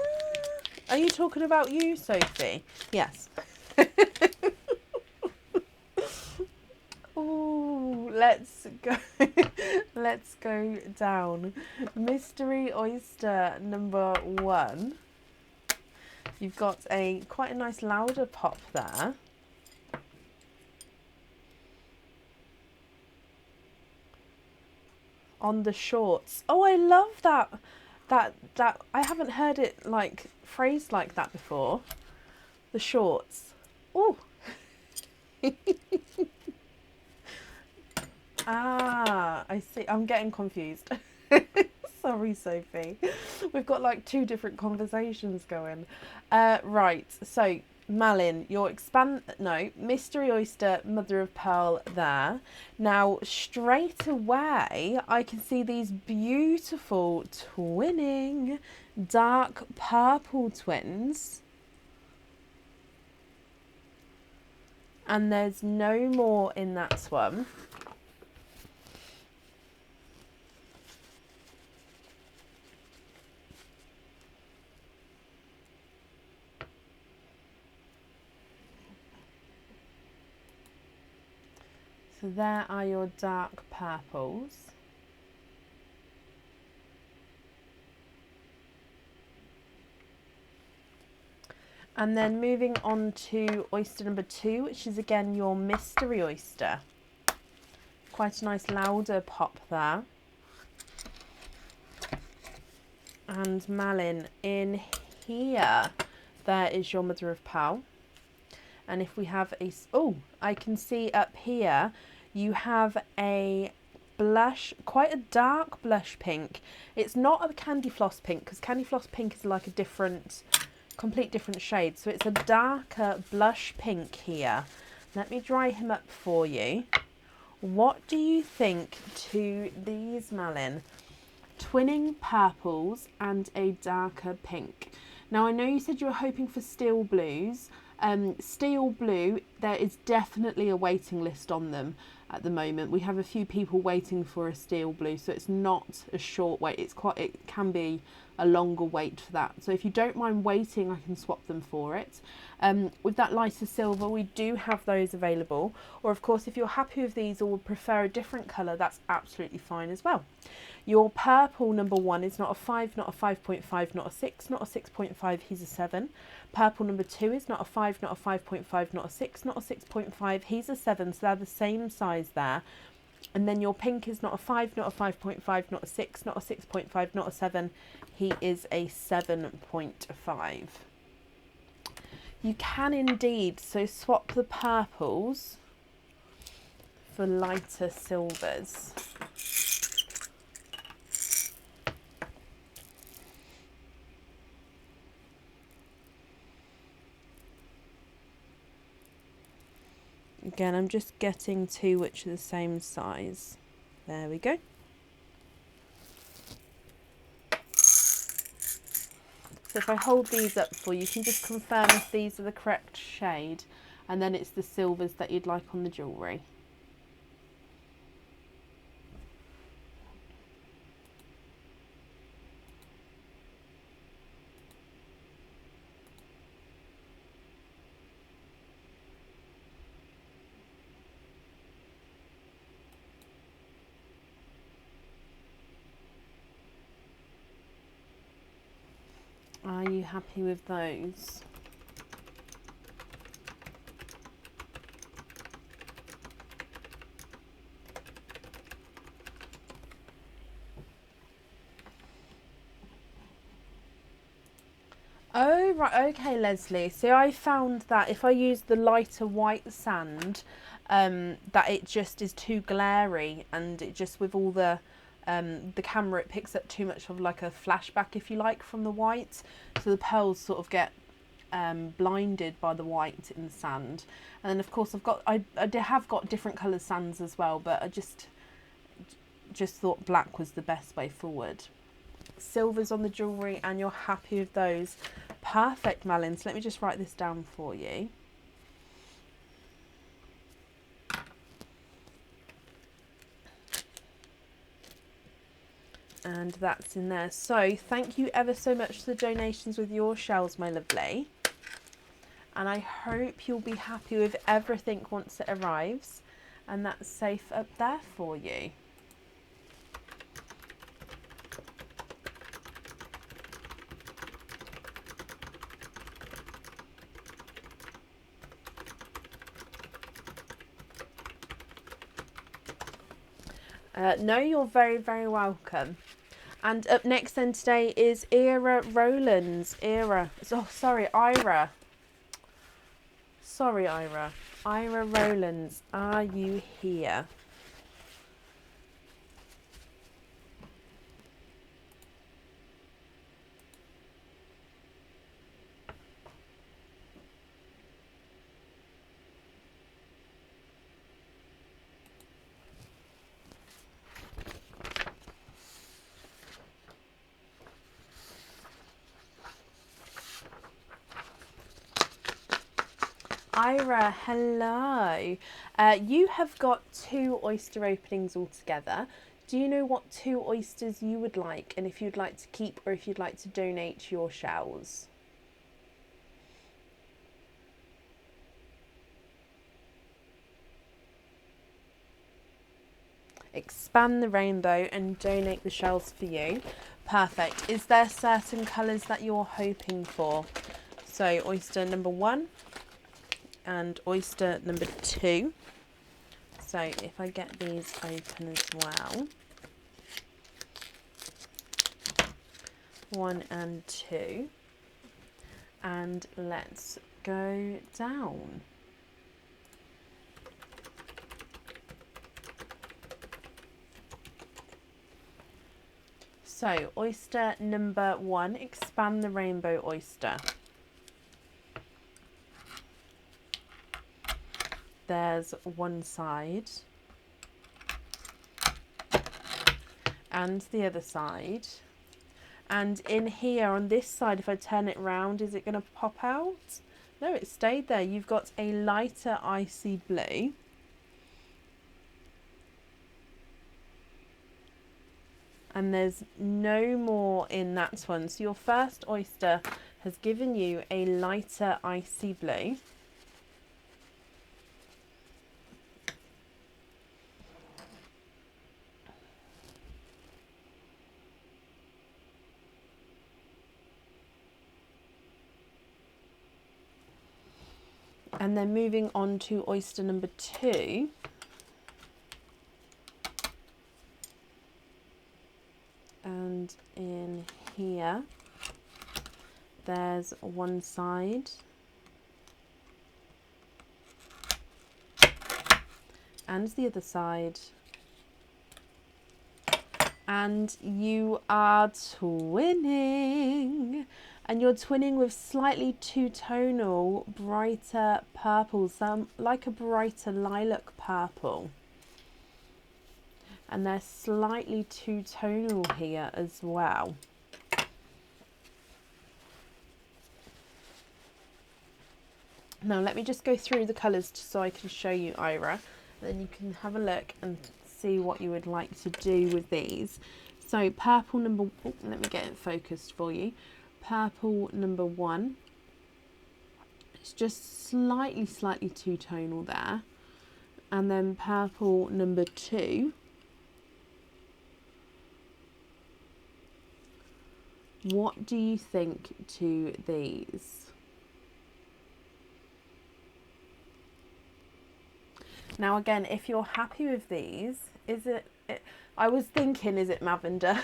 Are you talking about you, Sophie? Yes. Oh, let's go. Let's go down. Mystery oyster number 1. You've got quite a nice louder pop there. On the shorts. Oh, I love that. That I haven't heard it like phrased like that before. The shorts. Oh. Ah, I see. I'm getting confused. Sorry, Sophie. We've got like 2 different conversations going. Right. So, Malin, your mystery oyster, mother of pearl there. Now, straight away, I can see these beautiful twinning dark purple twins. And there's no more in that one. So there are your dark purples. And then moving on to oyster number 2, which is again your mystery oyster. Quite a nice louder pop there. And malin in here. There is your mother of pearl. And if we have a, oh, I can see up here, you have a blush, quite a dark blush pink. It's not a candy floss pink, because candy floss pink is like a different, complete different shade. So it's a darker blush pink here. Let me dry him up for you. What do you think to these, Malin? Twinning purples and a darker pink. Now I know you said you were hoping for steel blues. Steel blue, there is definitely a waiting list on them at the moment. We have a few people waiting for a steel blue, so it's not a short wait. It can be a longer wait for that. So if you don't mind waiting, I can swap them for it. With that lighter silver, we do have those available. Or of course, if you're happy with these or would prefer a different colour, that's absolutely fine as well. Your purple number 1 is not a 5, not a 5.5, not a 6, not a 6.5, he's a 7. Purple number 2 is not a 5, not a 5.5, not a 6, not a 6.5, he's a 7, so they're the same size there. And then your pink is not a 5, not a 5.5, not a 6, not a 6.5, not a 7, he is a 7.5. You can indeed, so swap the purples for lighter silvers. Again, I'm just getting 2 which are the same size. There we go. So if I hold these up for you, you can just confirm if these are the correct shade, and then it's the silvers that you'd like on the jewellery. Are you happy with those? Oh, right, okay, Leslie. So I found that if I use the lighter white sand, that it just is too glary, and it just, with all the camera, it picks up too much of like a flashback, if you like, from the white. So the pearls sort of get blinded by the white in the sand. And then of course I have got different coloured sands as well, but I just thought black was the best way forward. Silvers on the jewellery, and you're happy with those. Perfect, Malin. So let me just write this down for you. And that's in there. So thank you ever so much for the donations with your shells, my lovely. And I hope you'll be happy with everything once it arrives, and that's safe up there for you. No, you're very, very welcome. And up next then today is Ira Rowlands. Ira. Oh, sorry, Ira. Sorry, Ira. Ira Rowlands, are you here? Ira, hello. You have got 2 oyster openings altogether. Do you know what 2 oysters you would like, and if you'd like to keep or if you'd like to donate your shells? Expand the rainbow and donate the shells for you. Perfect. Is there certain colours that you're hoping for? So oyster number 1 and oyster number 2. So if I get these open as well. 1 and 2. And let's go down. So oyster number 1, expand the rainbow oyster. There's one side and the other side. And in here on this side, if I turn it round, is it going to pop out? No, it stayed there. You've got a lighter icy blue. And there's no more in that one. So your first oyster has given you a lighter icy blue. And then moving on to oyster number 2. And in here, there's one side and the other side. And you are twinning. And you're twinning with slightly two-tonal, brighter purple, some like a brighter lilac purple. And they're slightly two-tonal here as well. Now let me just go through the colours so I can show you, Ira. Then you can have a look and see what you would like to do with these. So purple number, oh, let me get it focused for you. Purple number 1. It's just slightly two-tonal there. And then purple number 2. What do you think to these? Now again, if you're happy with these, is it I was thinking, is it lavender?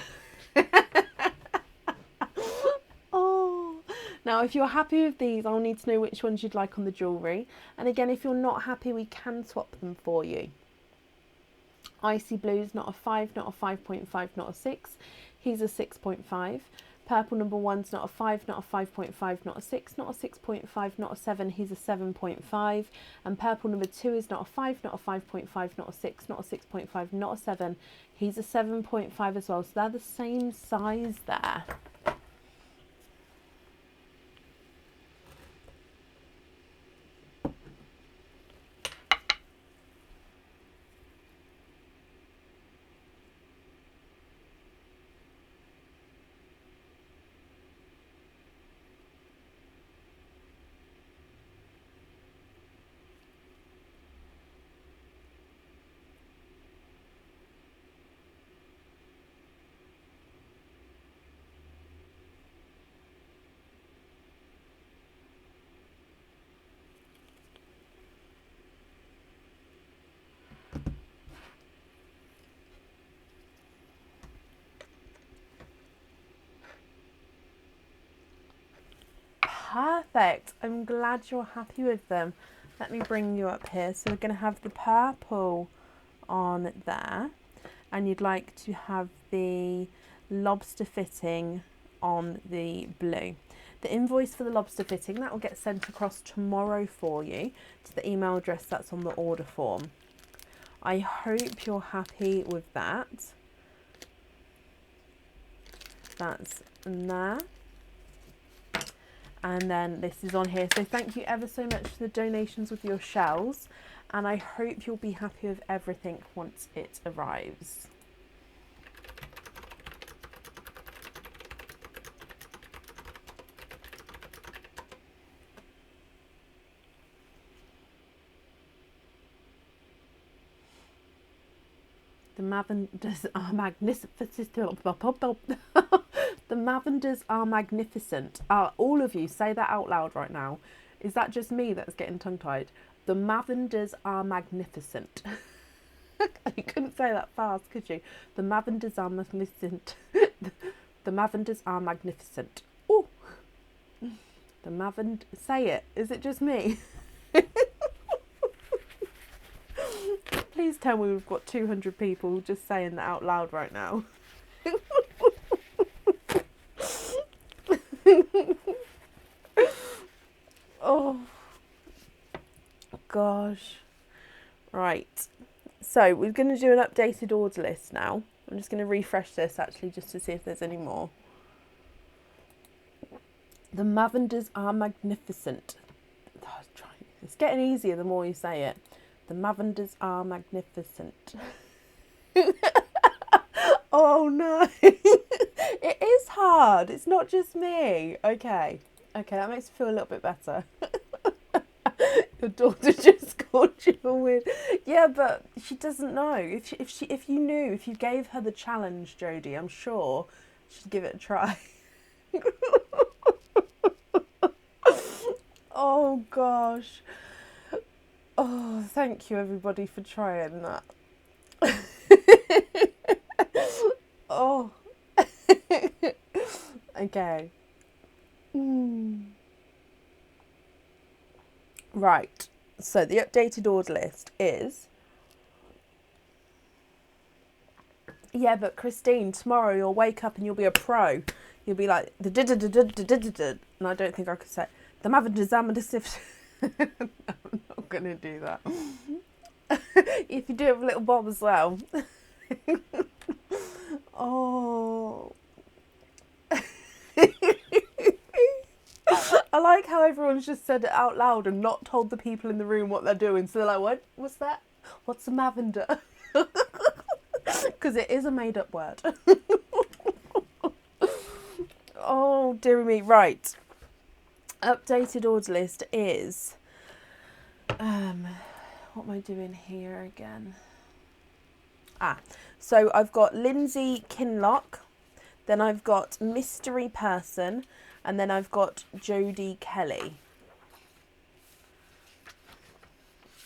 Oh, now if you're happy with these, I'll need to know which ones you'd like on the jewellery. And again, if you're not happy, we can swap them for you. Icy blue's not a 5, not a 5.5, not a 6. He's a 6.5. Purple number 1's not a 5, not a 5.5, not a 6, not a 6.5, not a 7, he's a 7.5. And purple number 2 is not a 5, not a 5.5, not a 6, not a 6.5, not a 7, he's a 7.5 as well. So they're the same size there. Perfect. I'm glad you're happy with them. Let me bring you up here. So we're going to have the purple on there, and you'd like to have the lobster fitting on the blue. The invoice for the lobster fitting, that will get sent across tomorrow for you to the email address that's on the order form. I hope you're happy with that. That's there. And then this is on here. So thank you ever so much for the donations with your shells. And I hope you'll be happy with everything once it arrives. The Mavenders are magnificent. The Mavenders are magnificent. All of you, say that out loud right now. Is that just me that's getting tongue-tied? The Mavenders are magnificent. You couldn't say that fast, could you? The Mavenders are magnificent. The Mavenders are magnificent. Oh, the Mavend. Say it. Is it just me? Please tell me we've got 200 people just saying that out loud right now. Oh, gosh. Right. So we're going to do an updated order list now. I'm just going to refresh this actually just to see if there's any more. The Mavenders are magnificent. It's getting easier the more you say it. The Mavenders are magnificent. Oh no. It is hard. It's not just me. Okay, that makes me feel a little bit better. Your daughter just called you a weird. Yeah, but she doesn't know. If you knew, if you gave her the challenge, Jodie, I'm sure she'd give it a try. Oh gosh. Oh, thank you everybody for trying that. Oh. Okay. Right. So the updated order list is. Yeah, but Christine, tomorrow you'll wake up and you'll be a pro. You'll be like the and I don't think I could say the Mavenders. I'm not gonna do that. If you do it with little Bob as well. Oh. I like how everyone's just said it out loud and not told the people in the room what they're doing. So they're like, what? What's that? What's a Mavender? Because it is a made-up word. Oh, dear me. Right. Updated order list is... what am I doing here again? So I've got Lindsay Kinlock. Then I've got Mystery Person. And then I've got Jodie Kelly.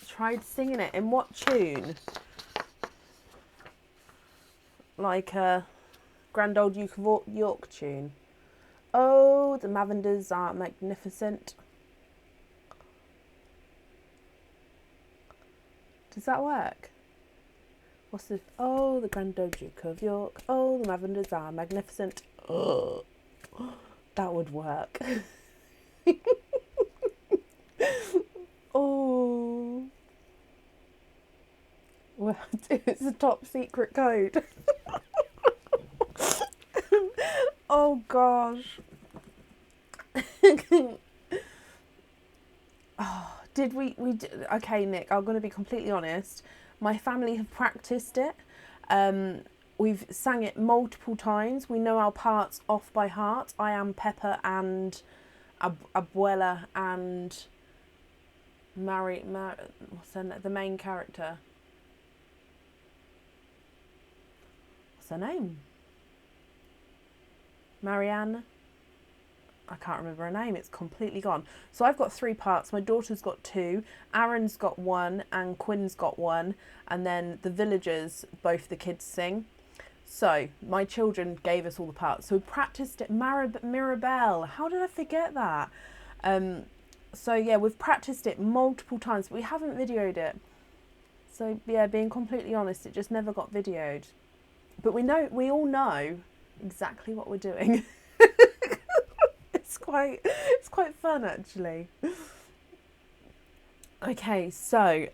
Tried singing it. In what tune? Like a Grand Old Duke of York tune. Oh, the Mavenders are magnificent. Does that work? What's this? Oh, the Grand Old Duke of York. Oh, the Mavenders are magnificent. Oh. That would work. Oh. Well, it's a top secret code. Oh gosh. Oh, did we okay, Nick, I'm going to be completely honest. My family have practiced it. We've sang it multiple times. We know our parts off by heart. I am Pepper and Abuela and what's the main character? What's her name? Marianne? I can't remember her name. It's completely gone. So I've got 3 parts. My daughter's got 2. Aaron's got 1 and Quinn's got 1. And then the villagers, both the kids sing. So my children gave us all the parts. So we practiced it. Mirabelle. How did I forget that? So yeah, we've practiced it multiple times, but we haven't videoed it. So yeah, being completely honest, it just never got videoed. But we all know exactly what we're doing. It's quite fun actually. Okay, so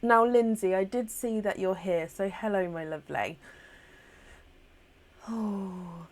now Lindsay, I did see that you're here, so hello my lovely. Oh,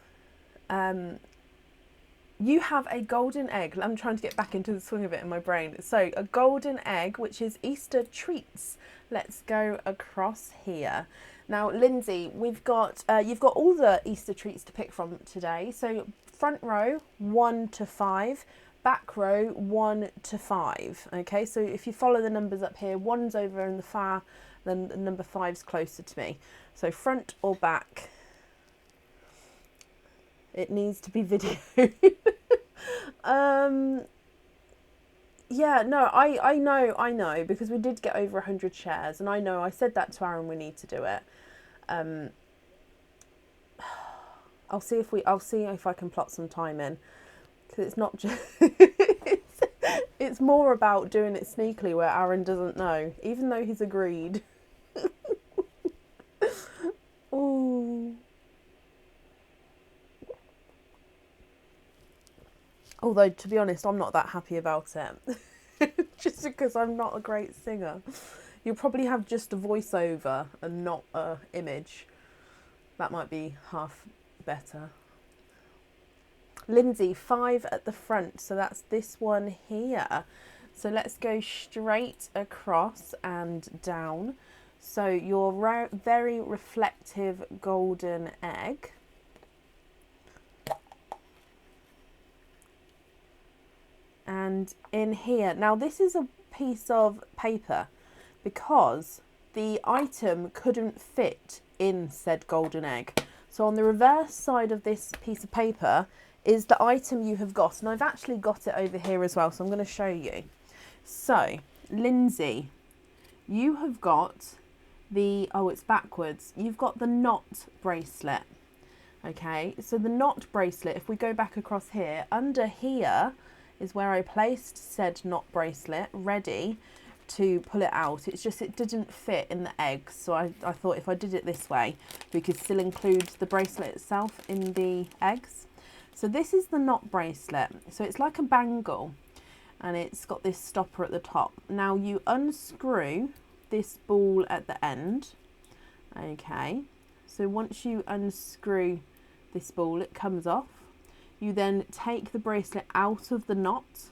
You have a golden egg. I'm trying to get back into the swing of it in my brain. So a golden egg, which is Easter treats. Let's go across here. Now, Lindsay, we've got you've got all the Easter treats to pick from today. So front row 1 to 5, back row 1 to 5. Okay, so if you follow the numbers up here, 1's over in the far, then the number 5's closer to me. So front or back. It needs to be video. Yeah, no, I know, because we did get over 100 shares, and I know I said that to Aaron, we need to do it. I'll see if I can plot some time in, because it's not just it's more about doing it sneakily where Aaron doesn't know, even though he's agreed. Ooh. Although, to be honest, I'm not that happy about it. Just because I'm not a great singer. You'll probably have just a voiceover and not an image. That might be half better. Lindsay, 5 at the front. So that's this one here. So let's go straight across and down. So your very reflective golden egg. And in here, now this is a piece of paper because the item couldn't fit in said golden egg. So on the reverse side of this piece of paper is the item you have got. And I've actually got it over here as well, so I'm going to show you. So, Lindsay, you have got the, oh, it's backwards. You've got the knot bracelet. Okay, so the knot bracelet, if we go back across here, under here is where I placed said knot bracelet ready to pull it out. It's just it didn't fit in the eggs, so I thought if I did it this way we could still include the bracelet itself in the eggs. So this is the knot bracelet. So it's like a bangle and it's got this stopper at the top. Now you unscrew this ball at the end. Okay, so once you unscrew this ball it comes off. You then take the bracelet out of the knot,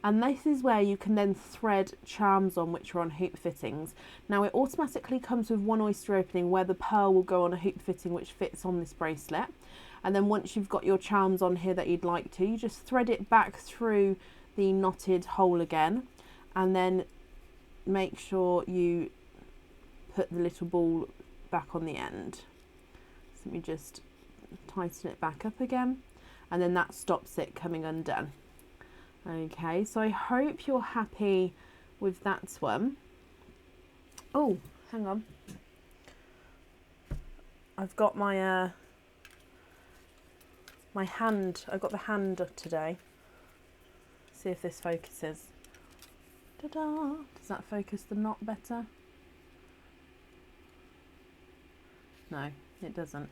and this is where you can then thread charms on, which are on hoop fittings. Now it automatically comes with one oyster opening where the pearl will go on a hoop fitting which fits on this bracelet. And then once you've got your charms on here that you'd like to, you just thread it back through the knotted hole again, and then make sure you put the little ball back on the end. So let me just tighten it back up again. And then that stops it coming undone. Okay, so I hope you're happy with that one. Oh, hang on. I've got my my hand. I got the hand up today. See if this focuses. Ta-da! Does that focus the knot better? No, it doesn't.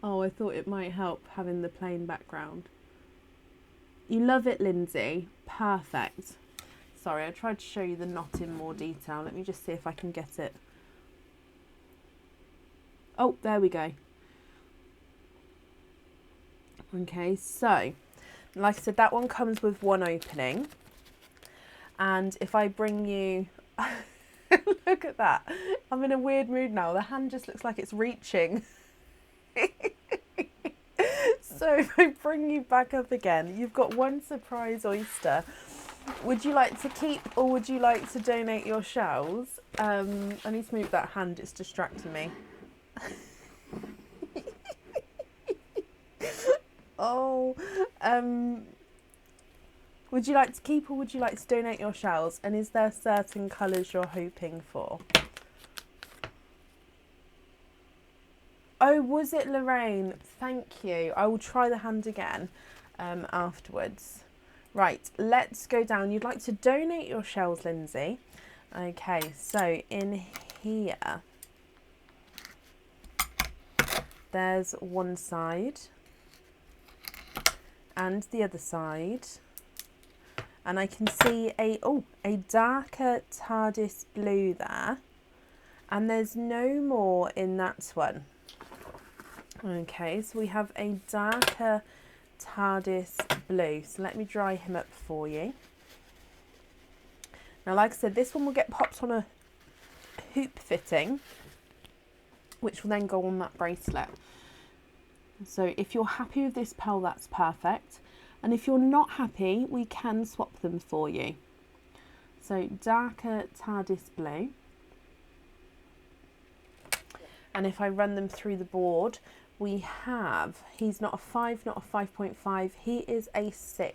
Oh, I thought it might help having the plain background. You love it, Lindsay. Perfect. Sorry, I tried to show you the knot in more detail. Let me just see if I can get it. Oh, there we go. Okay, so, like I said, that one comes with one opening. And if I bring you... Look at that. I'm in a weird mood now. The hand just looks like it's reaching. So if I bring you back up again, you've got one surprise oyster. Would you like to keep or would you like to donate your shells? I need to move that hand, it's distracting me. Oh, would you like to keep or would you like to donate your shells? And is there certain colours you're hoping for? Oh, was it Lorraine? Thank you. I will try the hand again afterwards. Right, let's go down. You'd like to donate your shells, Lindsay. Okay, so in here, there's one side and the other side. And I can see a darker TARDIS blue there. And there's no more in that one. Okay, so we have a darker TARDIS Blue. So let me dry him up for you. Now, like I said, this one will get popped on a hoop fitting, which will then go on that bracelet. So if you're happy with this pearl, that's perfect. And if you're not happy, we can swap them for you. So darker TARDIS Blue. And if I run them through the board, we have, he's not a 5, not a 5.5, he is a 6.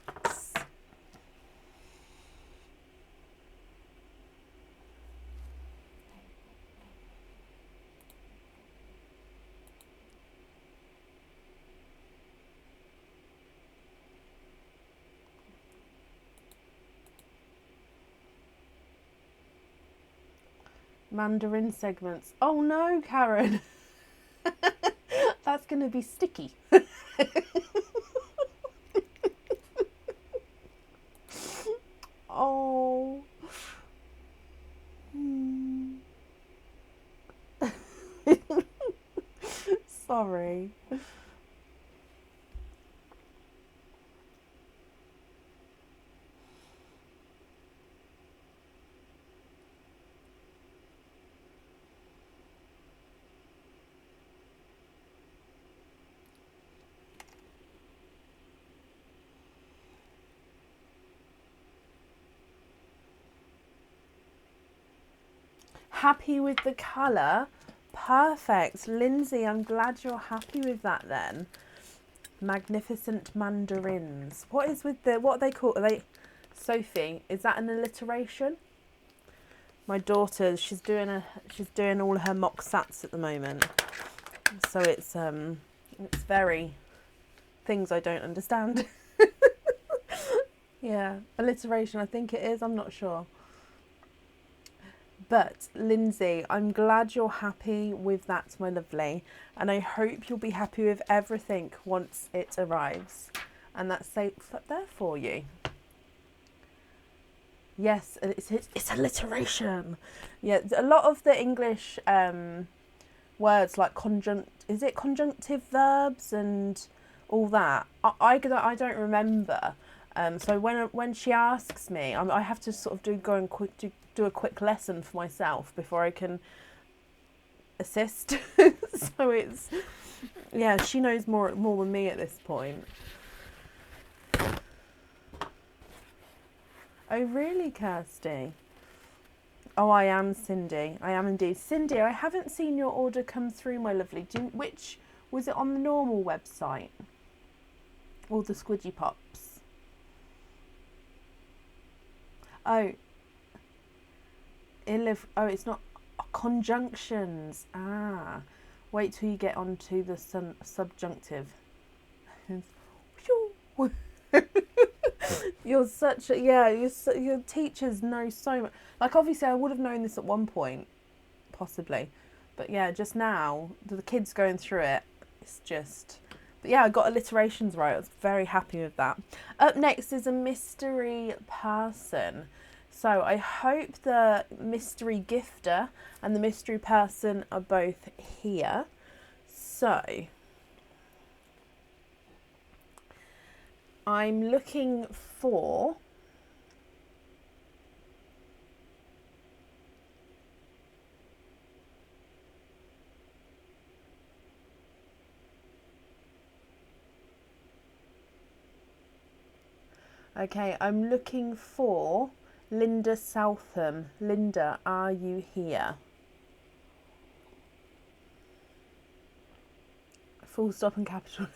Mandarin segments. Oh no, Karen. That's going to be sticky. Oh. Sorry. Happy with the colour? Perfect. Lindsay, I'm glad you're happy with that then. Magnificent mandarins. What is with the, what are they called? Are they, Sophie, is that an alliteration? My daughter, she's doing all her mock sats at the moment. So it's very things I don't understand. Yeah, alliteration, I think it is, I'm not sure. But Lindsay, I'm glad you're happy with that, my lovely. And I hope you'll be happy with everything once it arrives. And that's safe up there for you. Yes, it's alliteration. Yeah, a lot of the English words like conjunctive verbs and all that, I don't remember. So when she asks me, I have to sort of do a quick lesson for myself before I can assist. So it's, yeah, she knows more than me at this point. Oh really, Kirsty? Oh, I am Cindy. I am indeed. Cindy, I haven't seen your order come through, my lovely. Which, was it on the normal website? Or the Squidgy Pops? Oh. It's not conjunctions. Ah, wait till you get onto the subjunctive. You're such a, yeah, your teachers know so much. Like, obviously I would have known this at one point, possibly, but yeah, just now the kids going through it, it's just, but yeah, I got alliterations right. I was very happy with that. Up next is a mystery person. So I hope the mystery gifter and the mystery person are both here. So I'm looking for I'm looking for Linda Southam. Linda, are you here? Full stop and capital.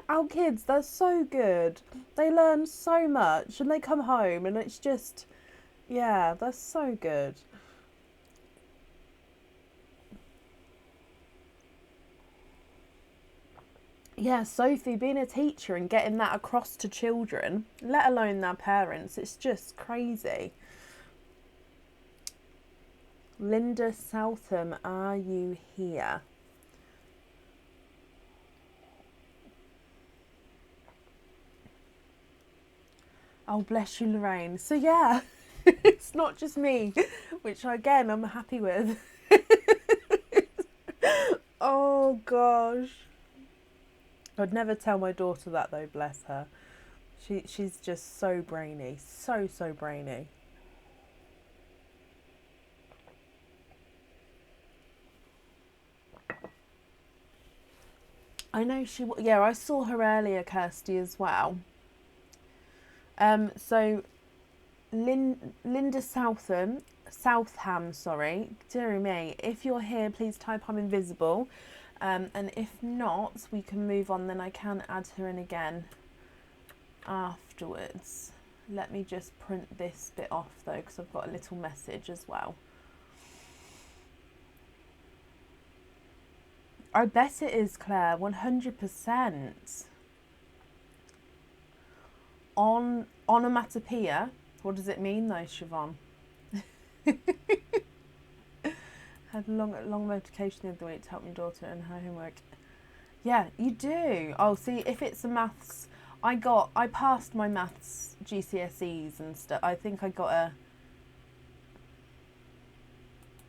Our kids, they're so good. They learn so much and they come home and it's just, yeah, they're so good. Yeah, Sophie, being a teacher and getting that across to children, let alone their parents, it's just crazy. Linda Southam, are you here? Oh, bless you, Lorraine. So yeah, it's not just me, which I'm happy with. Oh gosh. I'd never tell my daughter that though, bless her. She's just so brainy, so brainy. I know yeah, I saw her earlier, Kirsty, as well. So Linda Southam, sorry, dearie me, if you're here, please type I'm invisible. And if not, we can move on, then I can add her in again afterwards. Let me just print this bit off though, because I've got a little message as well. I bet it is, Claire, 100%. Onomatopoeia. What does it mean though, Siobhan? Had a long notification the other week to help my daughter and her homework. Yeah, you do. Oh, see, if it's a maths, I passed my maths GCSEs and stuff. I think I got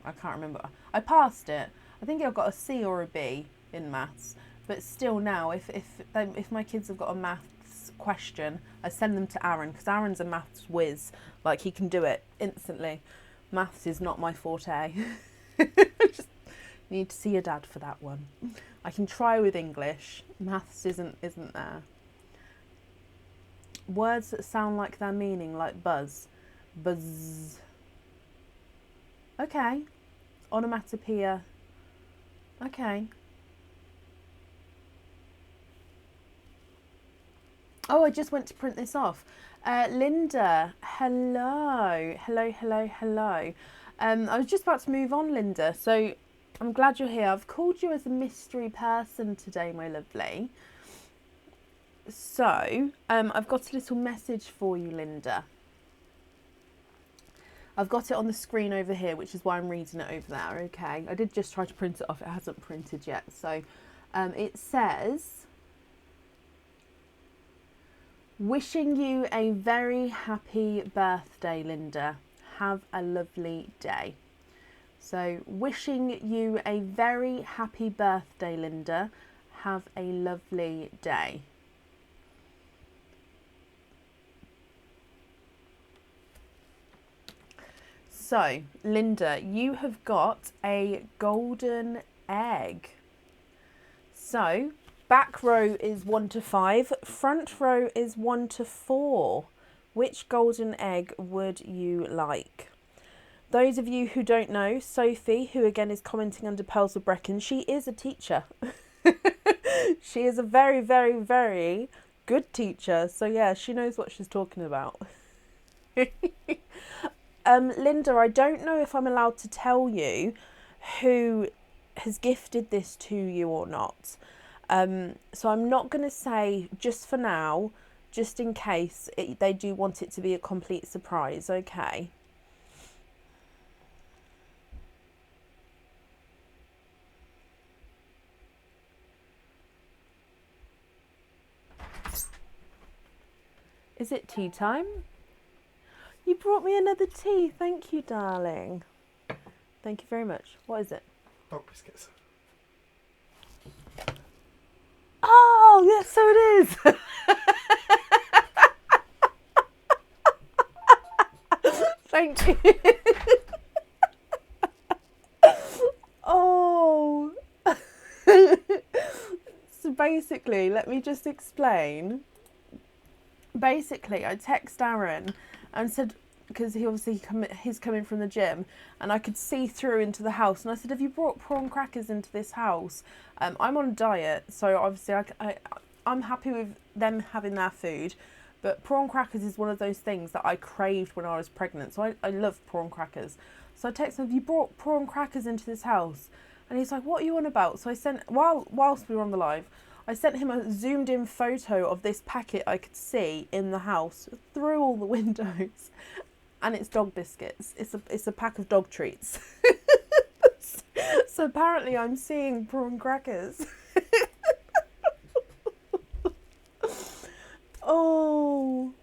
I can't remember. I passed it. I think I got a C or a B in maths. But still now, if my kids have got a maths question, I send them to Aaron, because Aaron's a maths whiz. Like, he can do it instantly. Maths is not my forte. Just need to see your dad for that one. I can try with English. Maths isn't there. Words that sound like their meaning, like buzz. Buzz. Okay. Onomatopoeia. Okay. Oh, I just went to print this off. Linda, hello. Hello. I was just about to move on, Linda, so I'm glad you're here. I've called you as a mystery person today, my lovely. So, I've got a little message for you, Linda. I've got it on the screen over here, which is why I'm reading it over there, okay? I did just try to print it off. It hasn't printed yet. So, it says, wishing you a very happy birthday, Linda. Have a lovely day. So, wishing you a very happy birthday, Linda. Have a lovely day. So, Linda, you have got a golden egg. So, back row is 1 to 5, front row is 1 to 4. Which golden egg would you like? Those of you who don't know, Sophie, who again is commenting under Pearls of Brecon, she is a teacher. She is a very, very, very good teacher. So yeah, she knows what she's talking about. Linda, I don't know if I'm allowed to tell you who has gifted this to you or not. So I'm not going to say just for now, just in case they do want it to be a complete surprise, okay? Is it tea time? You brought me another tea. Thank you, darling. Thank you very much. What is it? Dog biscuits. Oh, yes, so it is. Thank you. Oh. So basically, let me just explain. Basically, I text Aaron and said, because he's coming from the gym, and I could see through into the house, and I said, have you brought prawn crackers into this house? I'm on a diet, so obviously I'm happy with them having their food, but prawn crackers is one of those things that I craved when I was pregnant, so I love prawn crackers. So I texted him, have you brought prawn crackers into this house? And he's like, what are you on about? So I sent, whilst we were on the live, I sent him a zoomed in photo of this packet I could see in the house through all the windows. And it's dog biscuits. It's a pack of dog treats. So apparently I'm seeing prawn crackers. Oh,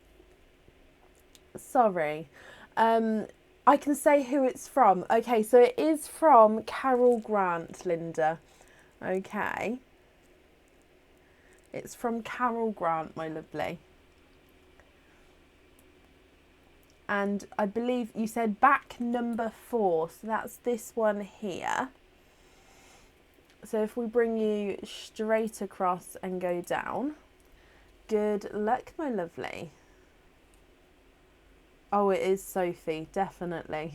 sorry. I can say who it's from. Okay, so it is from Carol Grant, Linda. Okay. It's from Carol Grant, my lovely. And I believe you said back number 4, so that's this one here. So if we bring you straight across and go down, good luck, my lovely. Oh, it is Sophie, definitely.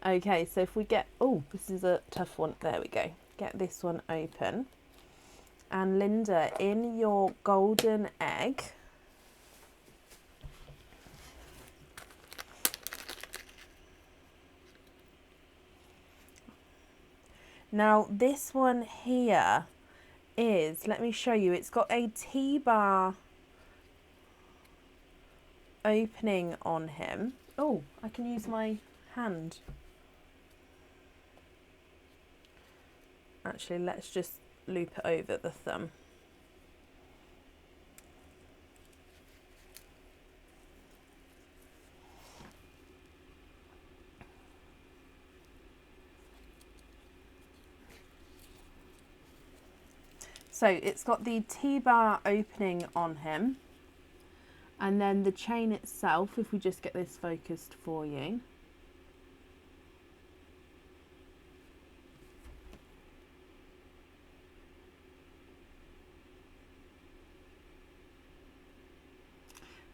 Okay, so if we get, oh, this is a tough one. There we go. Get this one open. And Linda, in your golden egg, now this one here is, let me show you, it's got a T-bar opening on him. Oh, I can use my hand. Actually, let's just loop it over the thumb. So it's got the T-bar opening on him, and then the chain itself, if we just get this focused for you.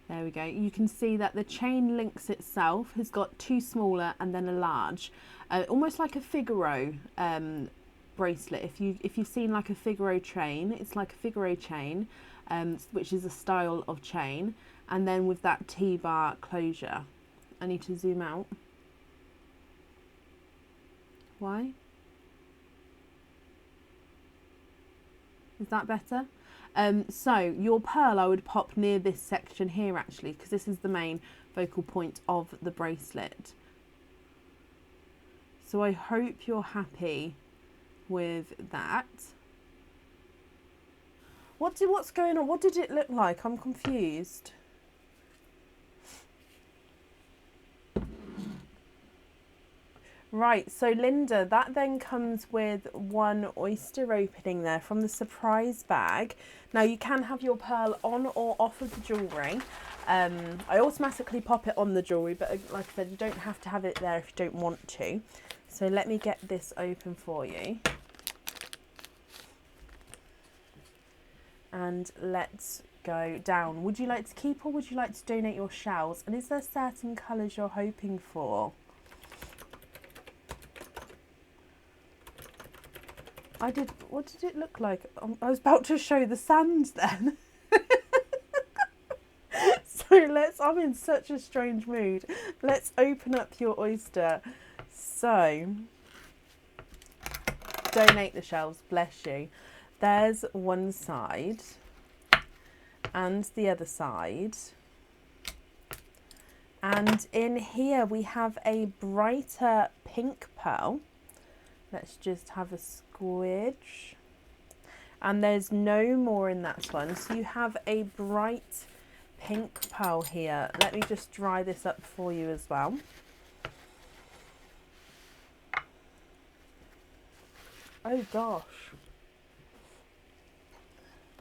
There we go. You can see that the chain links itself has got 2 smaller and then a large, almost like a Figaro bracelet. If you've seen like a Figaro chain, it's like a Figaro chain, which is a style of chain, and then with that T-bar closure. I need to zoom out. Why? Is that better? So your pearl I would pop near this section here actually, because this is the main focal point of the bracelet. So I hope you're happy with that. What's going on? What did it look like? I'm confused. Right, so Linda, that then comes with 1 oyster opening there from the surprise bag. Now you can have your pearl on or off of the jewellery. I automatically pop it on the jewellery, but like I said, you don't have to have it there if you don't want to. So let me get this open for you. And let's go down. Would you like to keep or would you like to donate your shells? And is there certain colours you're hoping for? What did it look like? I was about to show the sand then. So I'm in such a strange mood. Let's open up your oyster. So, donate the shells, bless you. There's one side and the other side. And in here we have a brighter pink pearl. Let's just have a squidge. And there's no more in that one. So you have a bright pink pearl here. Let me just dry this up for you as well. Oh gosh.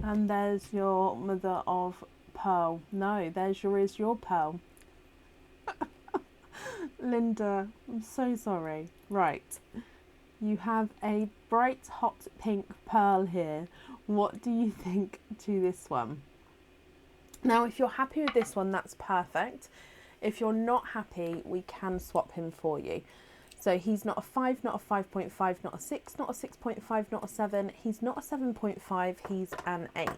And there's your mother of pearl. No, there's your pearl. Linda, I'm so sorry. Right. You have a bright hot pink pearl here. What do you think to this one? Now, if you're happy with this one, that's perfect. If you're not happy, we can swap him for you. So he's not a 5, not a 5.5, not a 6, not a 6.5, not a 7. He's not a 7.5, he's an 8.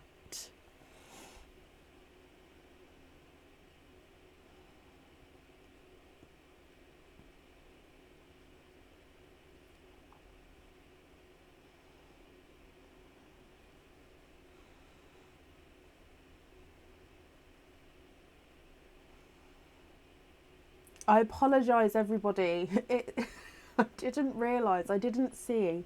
I apologise, everybody. I didn't realise. I didn't see.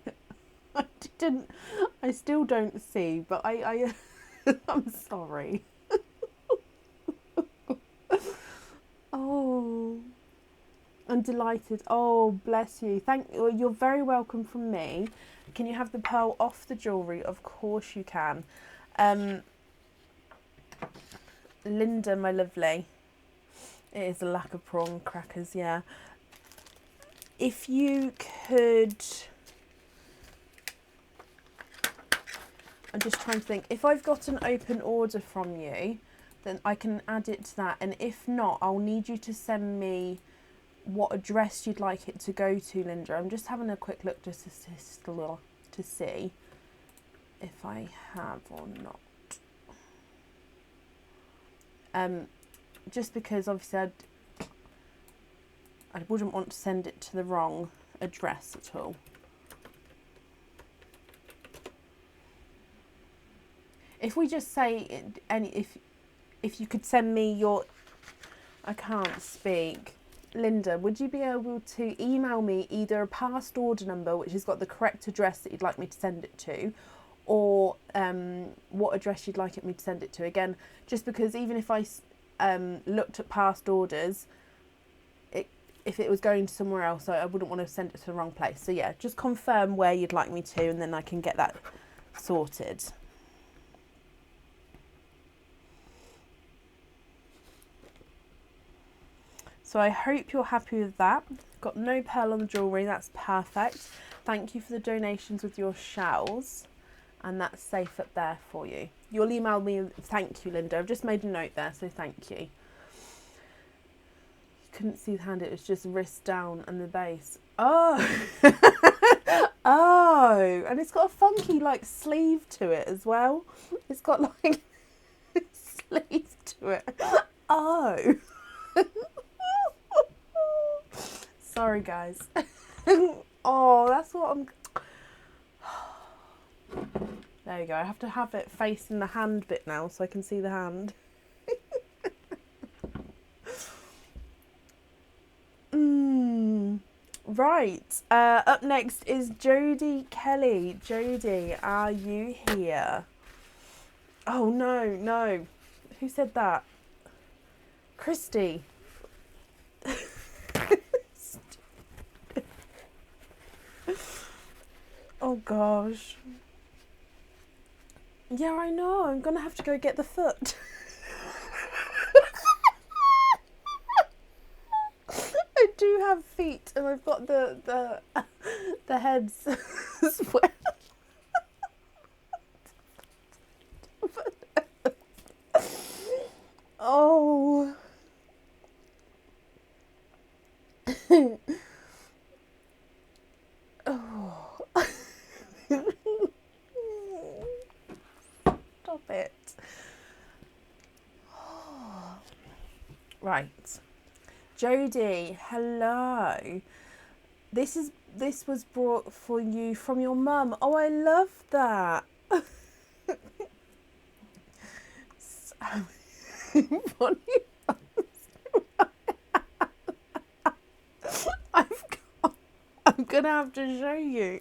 I still don't see, but I'm sorry. Oh, I'm delighted. Oh, bless you. You're very welcome from me. Can you have the pearl off the jewellery? Of course you can. Linda, my lovely. It is a lack of prawn crackers, yeah. If you could... I'm just trying to think. If I've got an open order from you, then I can add it to that. And if not, I'll need you to send me what address you'd like it to go to, Linda. I'm just having a quick look just to see if I have or not. Just because obviously I wouldn't want to send it to the wrong address at all. If we just say if you could send me your, I can't speak. Linda, would you be able to email me either a past order number which has got the correct address that you'd like me to send it to, or what address you'd like me to send it to? Again, just because even if I looked at past orders, if it was going somewhere else, I wouldn't want to send it to the wrong place. So yeah, just confirm where you'd like me to, and then I can get that sorted. So I hope you're happy with that. Got no pearl on the jewellery, that's perfect. Thank you for the donations with your shells, and that's safe up there for you. You'll email me, thank you, Linda. I've just made a note there, so thank you. You couldn't see the hand, it was just wrist down and the base. Oh, oh, and it's got a funky like sleeve to it as well. It's got like a sleeve to it. Oh. Sorry guys. Oh, that's what I'm... There you go. I have to have it facing the hand bit now so I can see the hand. Right. Up next is Jodie Kelly. Jodie, are you here? Oh no, no. Who said that? Christy. Oh gosh. Yeah, I know. I'm gonna have to go get the foot. I do have feet, and I've got the heads as well. Oh. Oh. Stop it. Oh. Right. Jodie, hello. This was brought for you from your mum. Oh, I love that. So funny. I'm gonna have to show you.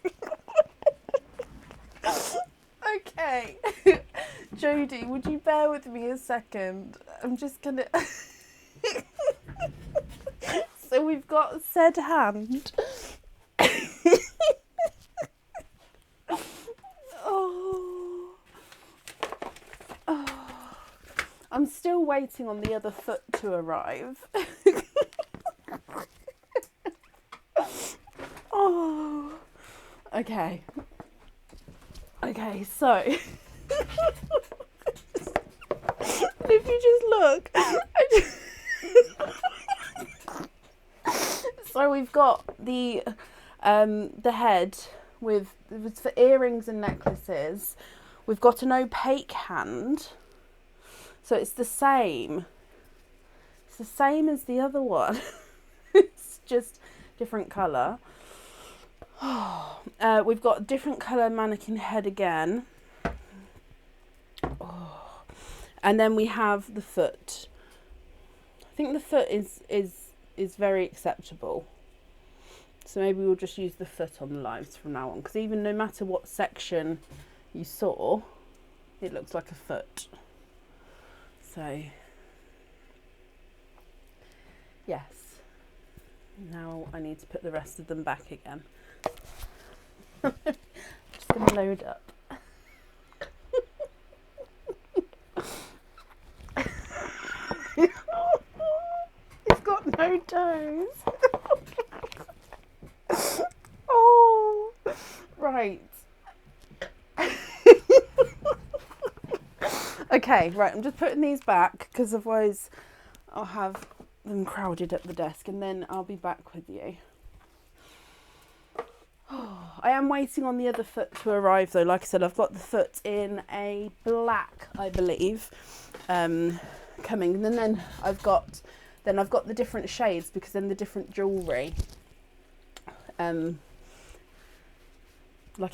Okay. Jodie, would you bear with me a second? I'm just gonna... So we've got said hand. Oh. Oh. I'm still waiting on the other foot to arrive. Oh. Okay. Okay, so if you just look, so we've got the head with for earrings and necklaces. We've got an opaque hand, so it's the same. It's the same as the other one. It's just different colour. We've got a different colour mannequin head again. Oh. And then we have the foot. I think the foot is very acceptable. So maybe we'll just use the foot on the lives from now on, because even no matter what section you saw, it looks like a foot. So yes. Now I need to put the rest of them back again. going to load up. It's got no toes. Oh, right. Okay, right, I'm just putting these back because otherwise I'll have them crowded at the desk and then I'll be back with you. I am waiting on the other foot to arrive though. Like I said, I've got the foot in a black, I believe, coming. And then I've got the different shades because then the different jewellery. Like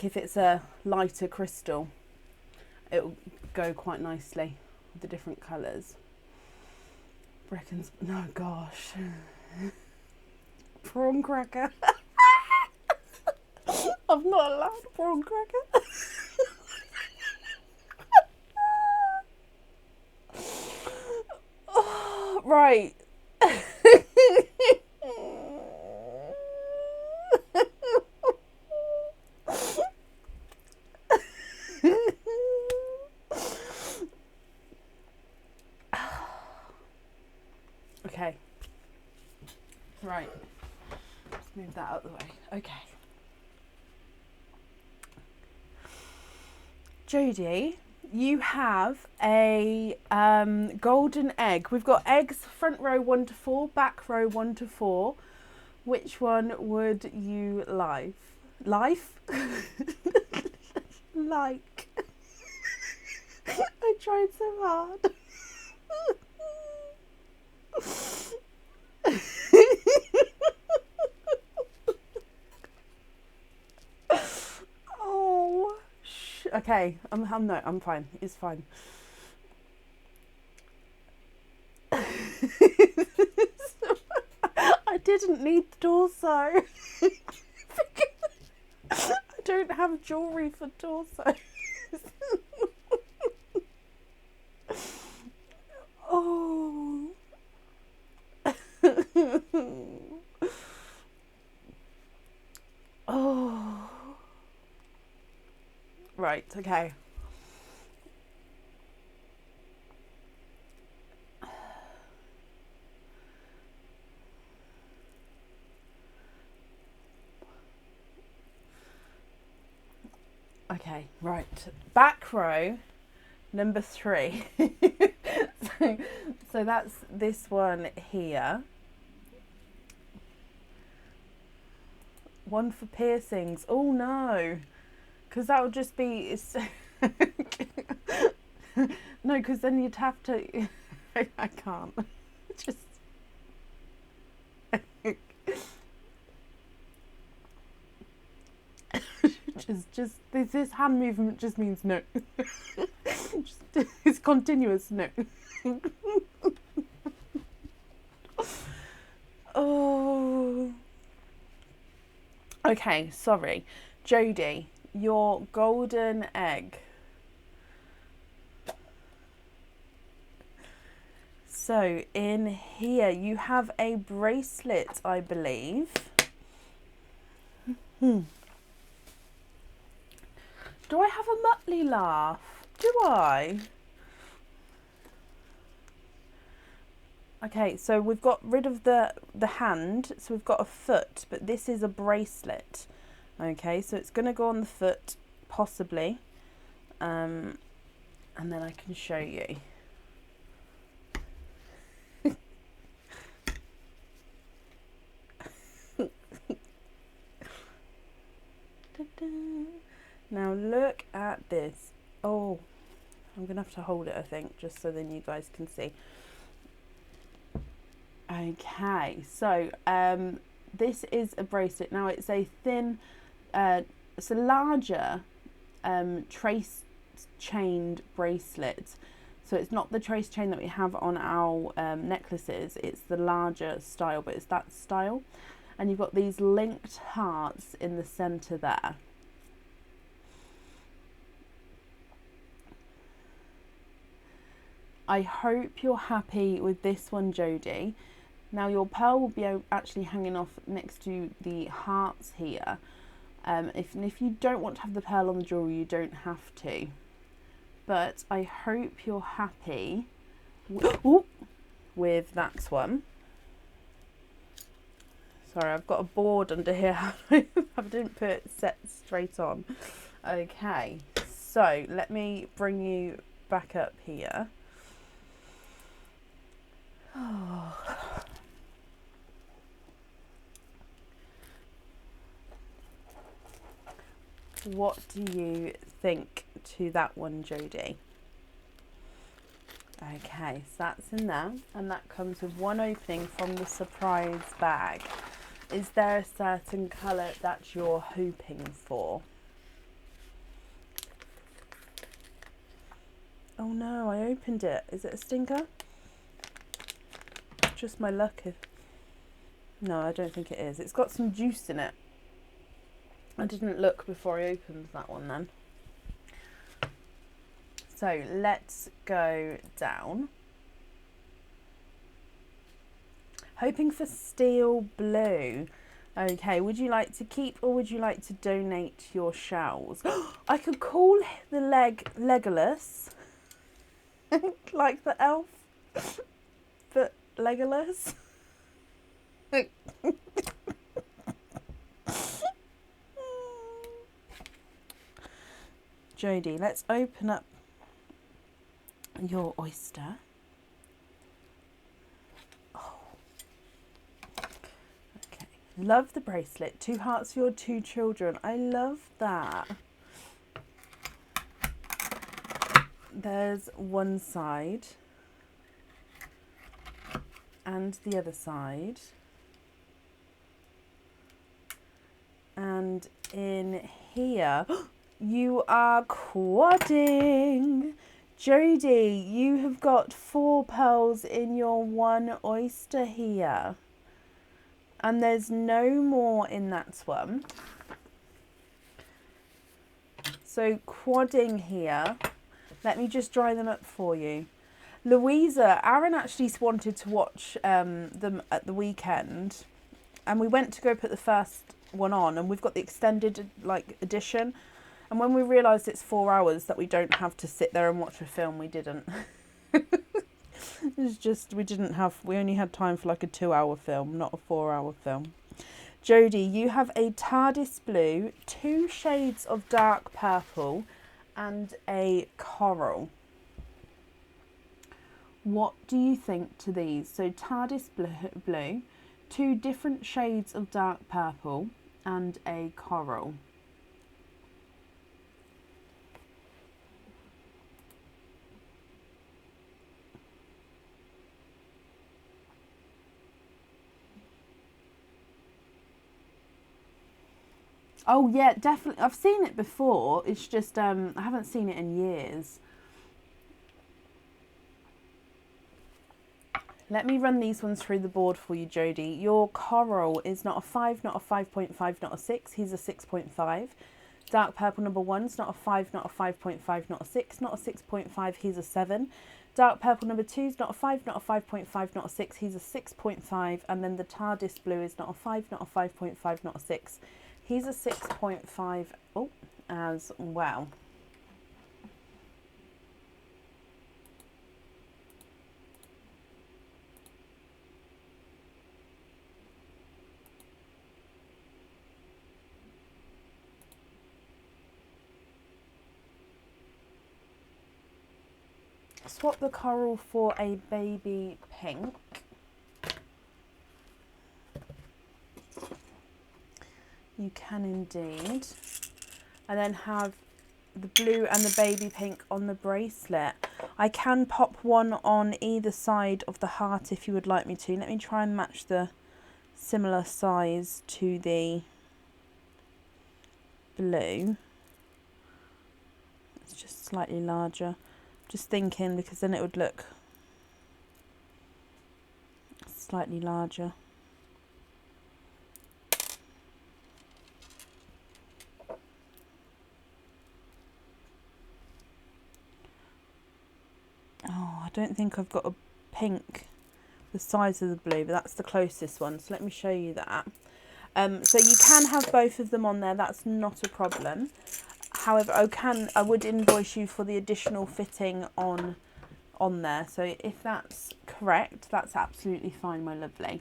if it's a lighter crystal, it'll go quite nicely with the different colours. Reckons, no gosh. Prawn cracker. I'm not allowed prawn cracker. Oh, right. Okay. Right. Let's move that out of the way. Okay. Jodie, you have a golden egg. We've got eggs front row 1 to 4, back row 1 to 4. Which one would you like? Like. I tried so hard. Oh, okay. I'm fine. It's fine. I didn't need the torso. I don't have jewellery for torso. Oh. Oh. Right, okay. Okay, right. Back row, number 3. So that's this one here. One for piercings. Oh no, because that would just be no, because then you'd have to. I can't. Just this hand movement just means no. It's continuous no. Oh. Okay, sorry. Jodie, your golden egg. So in here you have a bracelet, I believe. Do I have a Muttley laugh? Do I? Okay, so we've got rid of the hand, so we've got a foot, but this is a bracelet. Okay, so it's going to go on the foot, possibly, and then I can show you. Now look at this. Oh, I'm going to have to hold it, I think, just so then you guys can see. Okay, so this is a bracelet. Now it's a thin, it's a larger trace chained bracelet. So it's not the trace chain that we have on our necklaces, it's the larger style, but it's that style. And you've got these linked hearts in the centre there. I hope you're happy with this one, Jodie. Now your pearl will be actually hanging off next to the hearts here. If you don't want to have the pearl on the jewellery, you don't have to. But I hope you're happy with that one. Sorry, I've got a board under here. I didn't put it set straight on. Okay, so let me bring you back up here. Oh. What do you think to that one, Jodie? Okay, so that's in there, and that comes with one opening from the surprise bag. Is there a certain colour that you're hoping for? Oh no, I opened it. Is it a stinker? Just my luck. No, I don't think it is. It's got some juice in it. I didn't look before I opened that one then. So let's go down. Hoping for steel blue. Okay, would you like to keep or would you like to donate your shells? I could call the Legolas. Like the elf, but Legolas. Jodie, let's open up your oyster. Oh. Okay. Love the bracelet. 2 hearts for your 2 children. I love that. There's one side and the other side. And in here, you are quadding. Jodie, you have got 4 pearls in your 1 oyster here. And there's no more in that one. So quadding here. Let me just dry them up for you. Louisa, Aaron actually wanted to watch them at the weekend. And we went to go put the first one on. And we've got the extended edition. And when we realised it's 4 hours that we don't have to sit there and watch a film, we didn't. It's just, we only had time for like a 2-hour film, not a 4-hour film. Jodie, you have a TARDIS blue, 2 shades of dark purple, and a coral. What do you think to these? So TARDIS blue, 2 different shades of dark purple, and a coral. Oh yeah, definitely. I've seen it before. It's just I haven't seen it in years. Let me run these ones through the board for you, Jodie. Your coral is not a 5, not a 5.5, not a 6. He's a 6.5. Dark purple number 1's not a 5, not a 5.5, not a 6, not a 6.5. He's a 7. Dark purple number 2's not a 5, not a 5.5, not a 6. He's a 6.5. And then the TARDIS blue is not a 5, not a 5.5, not a 6. He's a 6.5 as well. Swap the coral for a baby pink. You can indeed. And then have the blue and the baby pink on the bracelet. I can pop one on either side of the heart if you would like me to. Let me try and match the similar size to the blue. It's just slightly larger. Just thinking because then it would look slightly larger. Oh, I don't think I've got a pink the size of the blue, but that's the closest one. So let me show you that. So you can have both of them on there, that's not a problem. However, I would invoice you for the additional fitting on there. So if that's correct, that's absolutely fine, my lovely.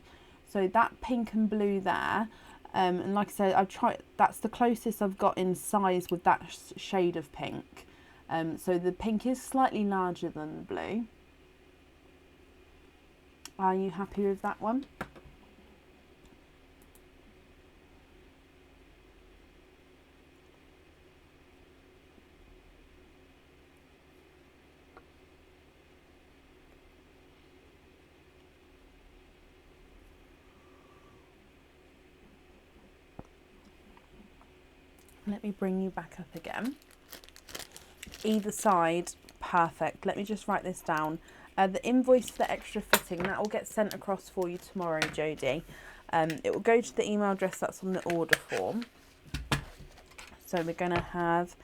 So that pink and blue there, and like I said, I've tried, that's the closest I've got in size with that shade of pink. So the pink is slightly larger than the blue. Are you happy with that one? Let me bring you back up again. Either side, perfect. Let me just write this down. The invoice for the extra fitting, that will get sent across for you tomorrow, Jodie. It will go to the email address that's on the order form. So we're going to have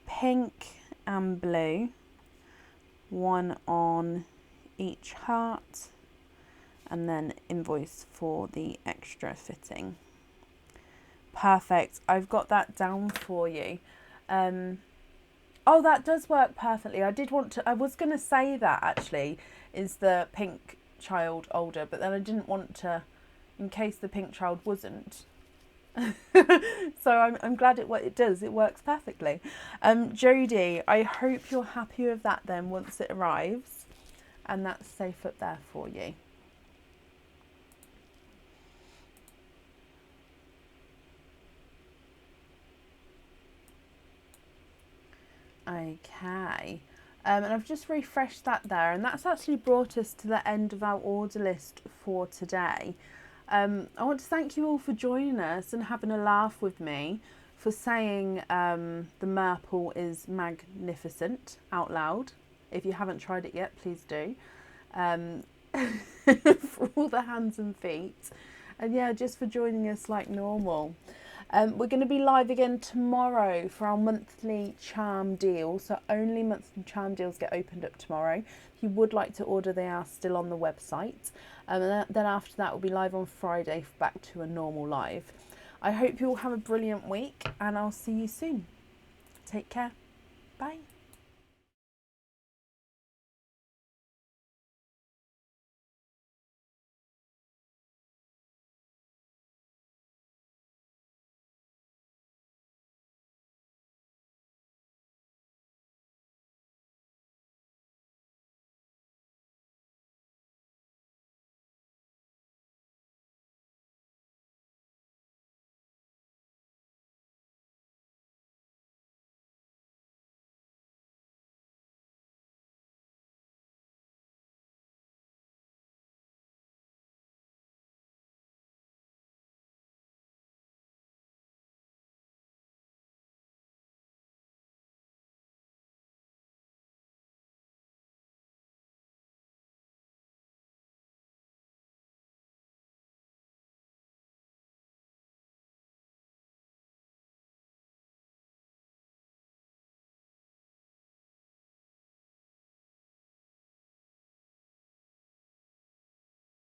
pink and blue, one on each heart, and then invoice for the extra fitting. Perfect. I've got that down for you. Oh, that does work perfectly. I was going to say that actually, is the pink child older, but then I didn't want to, in case the pink child wasn't. So I'm glad it does. It works perfectly. Jodie, I hope you're happy with that then once it arrives, and that's safe up there for you. Okay, and I've just refreshed that there, and that's actually brought us to the end of our order list for today. I want to thank you all for joining us and having a laugh with me, for saying the Merple is magnificent out loud. If you haven't tried it yet, please do. For all the hands and feet, and yeah, just for joining us like normal. We're going to be live again tomorrow for our monthly charm deal. So only monthly charm deals get opened up tomorrow. If you would like to order, they are still on the website. And then after that, we'll be live on Friday, back to a normal live. I hope you all have a brilliant week, and I'll see you soon. Take care. Bye.